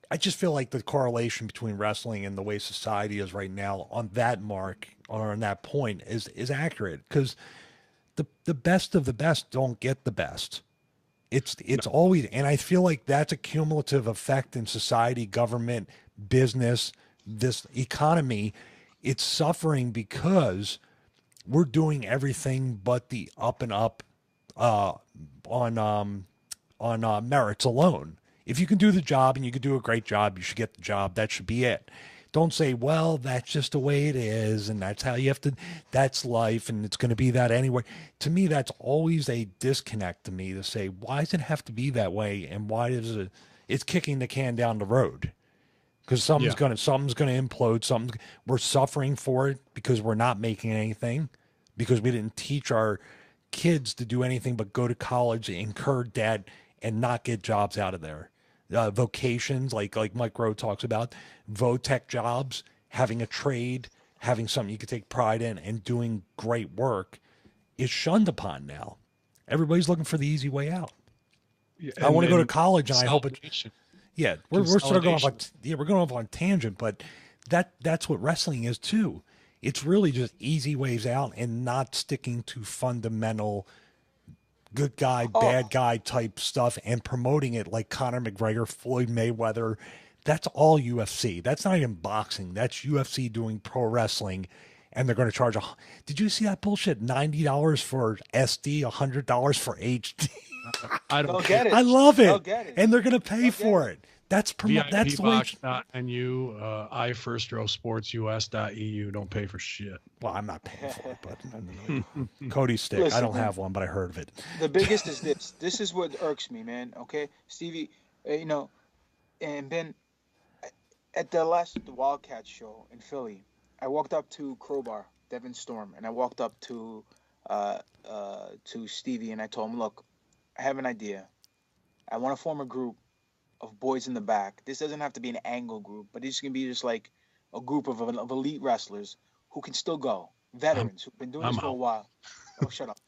I just feel like the correlation between wrestling and the way society is right now on that mark or on that point is accurate because the best of the best don't get the best. It's always, and I feel like that's a cumulative effect in society, government, business, this economy. It's suffering because we're doing everything but the up and up on merits alone. If you can do the job and you can do a great job, you should get the job. That should be it. Don't say, well, that's just the way it is, and that's how you have to, that's life, and it's going to be that anyway. To me, that's always a disconnect to me to say, why does it have to be that way, and why does it's kicking the can down the road? Because something's going to implode. We're suffering for it because we're not making anything, because we didn't teach our kids to do anything but go to college, incur debt, and not get jobs out of there. Vocations, like Mike Rowe talks about, vo-tech jobs, having a trade, having something you could take pride in, and doing great work is shunned upon now. Everybody's looking for the easy way out. Yeah, I want to go to college, and I hope it. Yeah, we're sort of going off we're going off on a tangent, but that's what wrestling is too. It's really just easy ways out and not sticking to fundamental good guy, bad guy type stuff and promoting it like Conor McGregor, Floyd Mayweather. That's all UFC. That's not even boxing. That's UFC doing pro wrestling, and they're going to charge Did you see that bullshit? $90 for SD, $100 for HD. I don't get it. I love it. And they're going to pay for it. That's that's the way. VIPbox.nu, iFirstRowSportsUS.eu. Don't pay for shit. Well, I'm not paying for it, but Cody's stick. Listen, I don't have one, but I heard of it. The biggest is this. This is what irks me, man. Okay, Stevie, you know, and Ben, at the last Wildcat show in Philly, I walked up to Crowbar, Devin Storm, and I walked up to Stevie, and I told him, look, I have an idea. I want to form a group of boys in the back. This doesn't have to be an angle group, but it's going to be just like a group of elite wrestlers who can still go. Veterans who've been doing this for a while. Oh, shut up.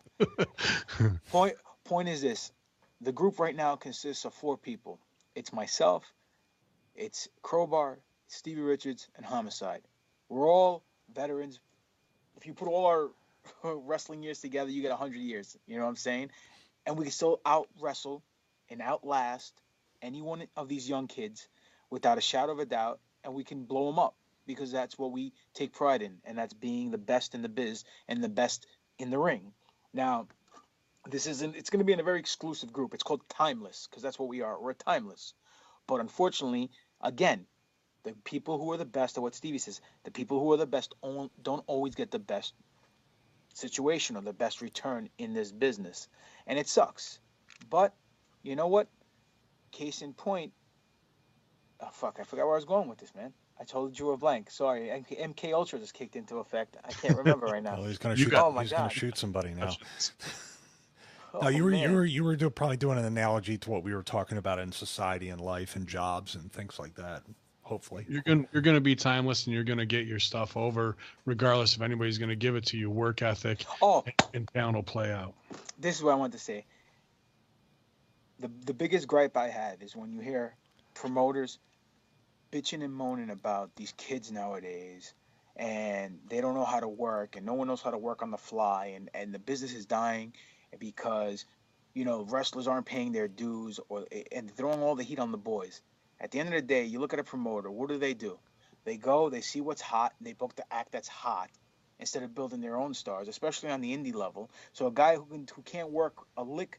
Point is this. The group right now consists of 4 people. It's myself, it's Crowbar, Stevie Richards, and Homicide. We're all veterans. If you put all our wrestling years together, you get 100 years. You know what I'm saying? And we can still out-wrestle and outlast any one of these young kids without a shadow of a doubt, and we can blow them up because that's what we take pride in, and that's being the best in the biz and the best in the ring. Now, it's going to be in a very exclusive group. It's called Timeless because that's what we are. We're timeless. But unfortunately, again, the people who are the best, are what Stevie says, the people who are the best don't always get the best situation or the best return in this business. And it sucks. But you know what? Case in point. Oh, fuck. I forgot where I was going with this, man. I totally drew a blank. Sorry. MK Ultra just kicked into effect. I can't remember right now. Oh, he's going to shoot somebody now. No, you were probably doing an analogy to what we were talking about in society and life and jobs and things like that. Hopefully, you're going to be timeless and you're going to get your stuff over, regardless if anybody's going to give it to you. Work ethic and talent will play out. This is what I want to say. The biggest gripe I have is when you hear promoters bitching and moaning about these kids nowadays, and they don't know how to work, and no one knows how to work on the fly, and the business is dying because, you know, wrestlers aren't paying their dues, and throwing all the heat on the boys. At the end of the day, you look at a promoter, what do? They go, they see what's hot, and they book the act that's hot instead of building their own stars, especially on the indie level. So a guy who can't work a lick,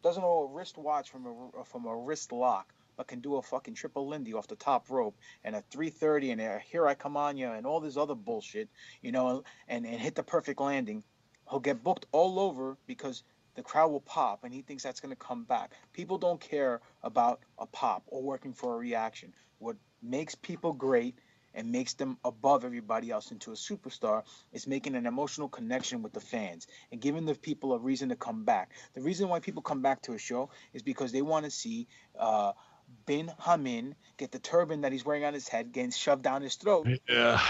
doesn't know a wrist watch from a wrist lock, but can do a fucking triple Lindy off the top rope and a 330 and a Here I Come On Ya and all this other bullshit, you know, and hit the perfect landing, he'll get booked all over because the crowd will pop, and he thinks that's going to come back. People don't care about a pop or working for a reaction. What makes people great and makes them above everybody else into a superstar is making an emotional connection with the fans and giving the people a reason to come back. The reason why people come back to a show is because they want to see Bin Hamin get the turban that he's wearing on his head getting shoved down his throat. Yeah.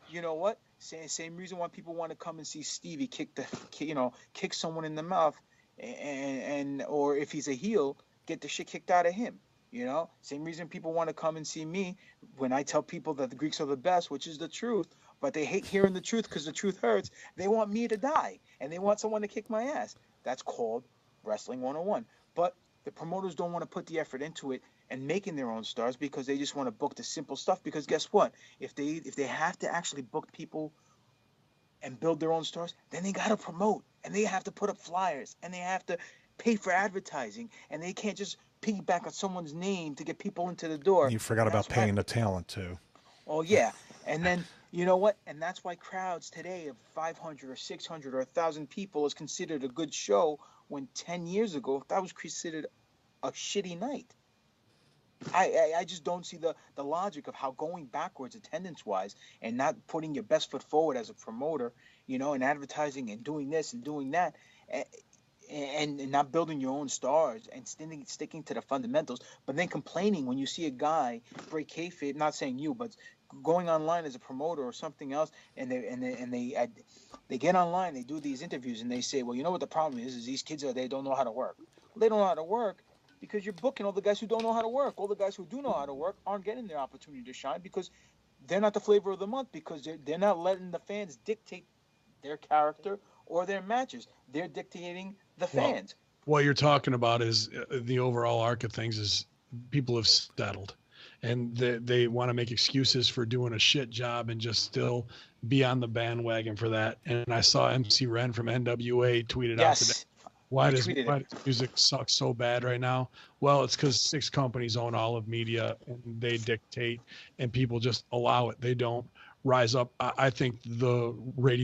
You know what? Same reason why people want to come and see Stevie kick someone in the mouth, and or if he's a heel, get the shit kicked out of him. You know, same reason people want to come and see me when I tell people that the Greeks are the best, which is the truth, but they hate hearing the truth because the truth hurts. They want me to die, and they want someone to kick my ass. That's called Wrestling 101. But the promoters don't want to put the effort into it and making their own stars because they just want to book the simple stuff. Because guess what? If they have to actually book people and build their own stars, then they got to promote, and they have to put up flyers, and they have to pay for advertising, and they can't just piggyback on someone's name to get people into the door. You forgot about paying the talent too. Oh yeah, and then you know what? And that's why crowds today of 500 or 600 or 1,000 people is considered a good show, when 10 years ago that was considered a shitty night. I just don't see the logic of how going backwards attendance-wise and not putting your best foot forward as a promoter, you know, and advertising and doing this and doing that, and not building your own stars and sticking to the fundamentals, but then complaining when you see a guy break kayfabe, not saying you, but going online as a promoter or something else, and they get online, they do these interviews, and they say, well, you know what the problem is these kids they don't know how to work. Well, they don't know how to work because you're booking all the guys who don't know how to work. All the guys who do know how to work aren't getting their opportunity to shine because they're not the flavor of the month, because they're not letting the fans dictate their character or their matches. They're dictating the fans. Well, what you're talking about is the overall arc of things is people have settled, and they want to make excuses for doing a shit job and just still be on the bandwagon for that. And I saw MC Ren from NWA tweeted out today, Why does music suck so bad right now? Well, it's because 6 companies own all of media and they dictate, and people just allow it. They don't rise up. I think the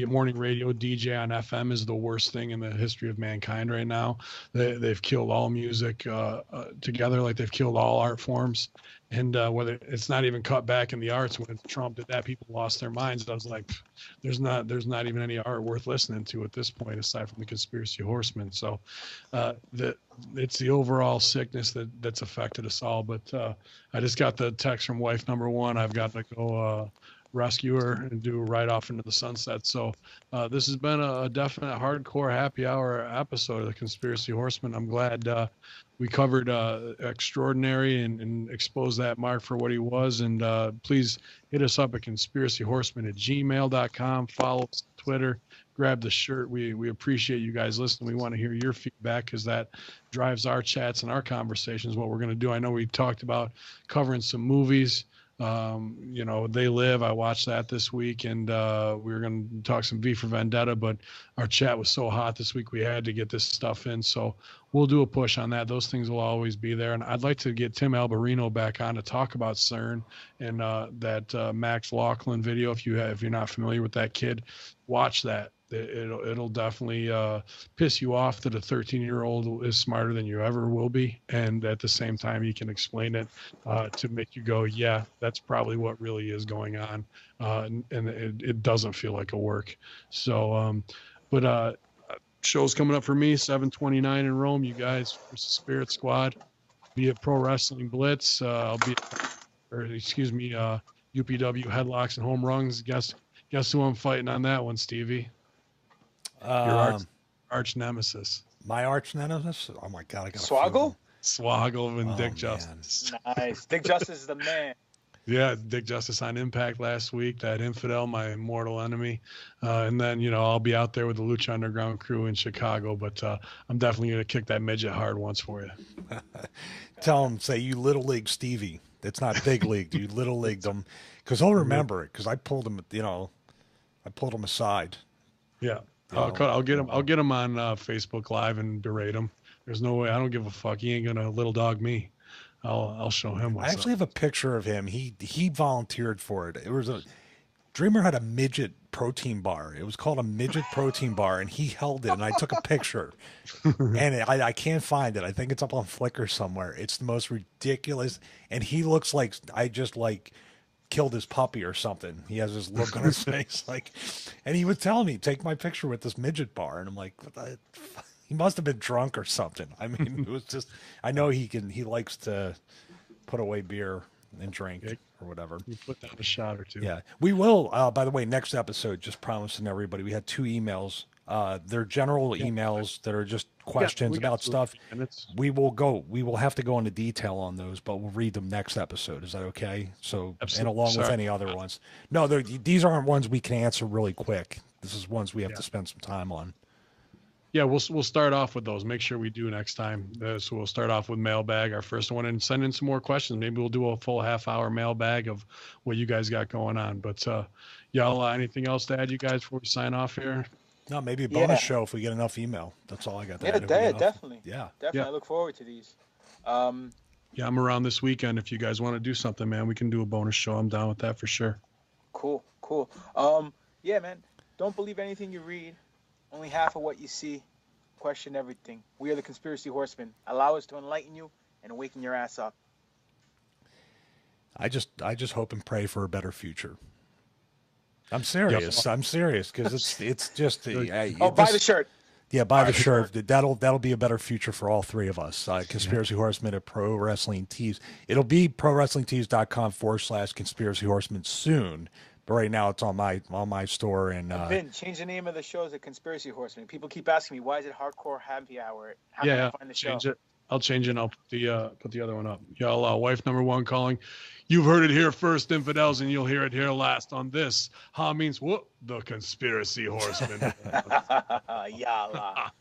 morning radio DJ on FM is the worst thing in the history of mankind right now. They've killed all music together, like they've killed all art forms. And whether it's not even cut back in the arts, when Trump did that, people lost their minds. I was like, there's not even any art worth listening to at this point, aside from the Conspiracy Horsemen. So it's the overall sickness that's affected us all. But I just got the text from wife number 1. I've got to go rescue her and do right off into the sunset. So this has been a definite hardcore happy hour episode of the Conspiracy Horsemen. I'm glad we covered Extraordinary and exposed that Mark for what he was. And please hit us up at conspiracyhorsemen@gmail.com. Follow us on Twitter. Grab the shirt. We appreciate you guys listening. We want to hear your feedback because that drives our chats and our conversations, what we're going to do. I know we talked about covering some movies. They Live. I watched that this week, and we were going to talk some V for Vendetta, but our chat was so hot this week we had to get this stuff in. So we'll do a push on that. Those things will always be there. And I'd like to get Tim Alberino back on to talk about CERN and that Max Louglan video. If you're not familiar with that kid, watch that. It'll definitely piss you off that a 13-year-old is smarter than you ever will be, and at the same time you can explain it to make you go, yeah, that's probably what really is going on, and it doesn't feel like a work. So show's coming up for me, 7/29 in Rome, you guys, versus Spirit Squad, be it Pro Wrestling Blitz. I'll be UPW Headlocks and Home Runs. Guess who I'm fighting on that one, Stevie? Your arch nemesis. My arch nemesis? Oh my God, I got Swoggle and Dick Justice. Nice. Dick Justice is the man. Yeah, Dick Justice on Impact last week. That infidel, my mortal enemy. And then, I'll be out there with the Lucha Underground crew in Chicago, but I'm definitely going to kick that midget hard once for you. Tell him, say, you little league Stevie. It's not big league. You little leagued him. Because he'll remember it, because I pulled him, aside. Yeah. I'll get him on Facebook Live and berate him. There's no way. I don't give a fuck. He ain't gonna little dog me. I'll show him what's I actually have a picture of him. He volunteered for it. It was Dreamer had a midget protein bar. It was called a midget protein bar, and he held it, and I took a picture. And I can't find it. I think it's up on Flickr somewhere. It's the most ridiculous, and he looks like I just killed his puppy or something. He has this look on his face, and he was telling me, take my picture with this midget bar, and I'm like, he must have been drunk or something. I mean, it was just, I know he likes to put away beer and drink or whatever. You put down a shot or two. Yeah, we will. By the way, next episode, just promising everybody, we had 2 emails. They're general emails that are just questions about stuff. We will have to go into detail on those, but we'll read them next episode. Is that okay? So, absolutely. And along with any other ones. No, these aren't ones we can answer really quick. This is ones we have to spend some time on. Yeah, we'll start off with those. Make sure we do next time. So we'll start off with mailbag, our first one, and send in some more questions. Maybe we'll do a full half-hour mailbag of what you guys got going on. But y'all, anything else to add, you guys, before we sign off here? No, maybe a bonus show if we get enough email. That's all I got. Definitely. Yeah. Definitely. I look forward to these. I'm around this weekend. If you guys want to do something, man, we can do a bonus show. I'm down with that for sure. Cool. Yeah, man. Don't believe anything you read. Only half of what you see. Question everything. We are the Conspiracy Horsemen. Allow us to enlighten you and awaken your ass up. I just hope and pray for a better future. I'm serious. Yep. I'm serious because it's just buy the shirt. Yeah, buy the shirt. That'll be a better future for all 3 of us. Conspiracy Horsemen at Pro Wrestling Tees. It'll be prowrestlingtees.com/Conspiracy Horsemen soon. But right now it's on my store and Vin, change the name of the show to Conspiracy Horsemen. People keep asking me, why is it Hardcore Happy Hour? How can I find the show? Change it. I'll change it and I'll put the other one up. Y'all, wife number 1 calling. You've heard it here first, infidels, and you'll hear it here last on this. Ha means what? The Conspiracy Horsemen. Yalla.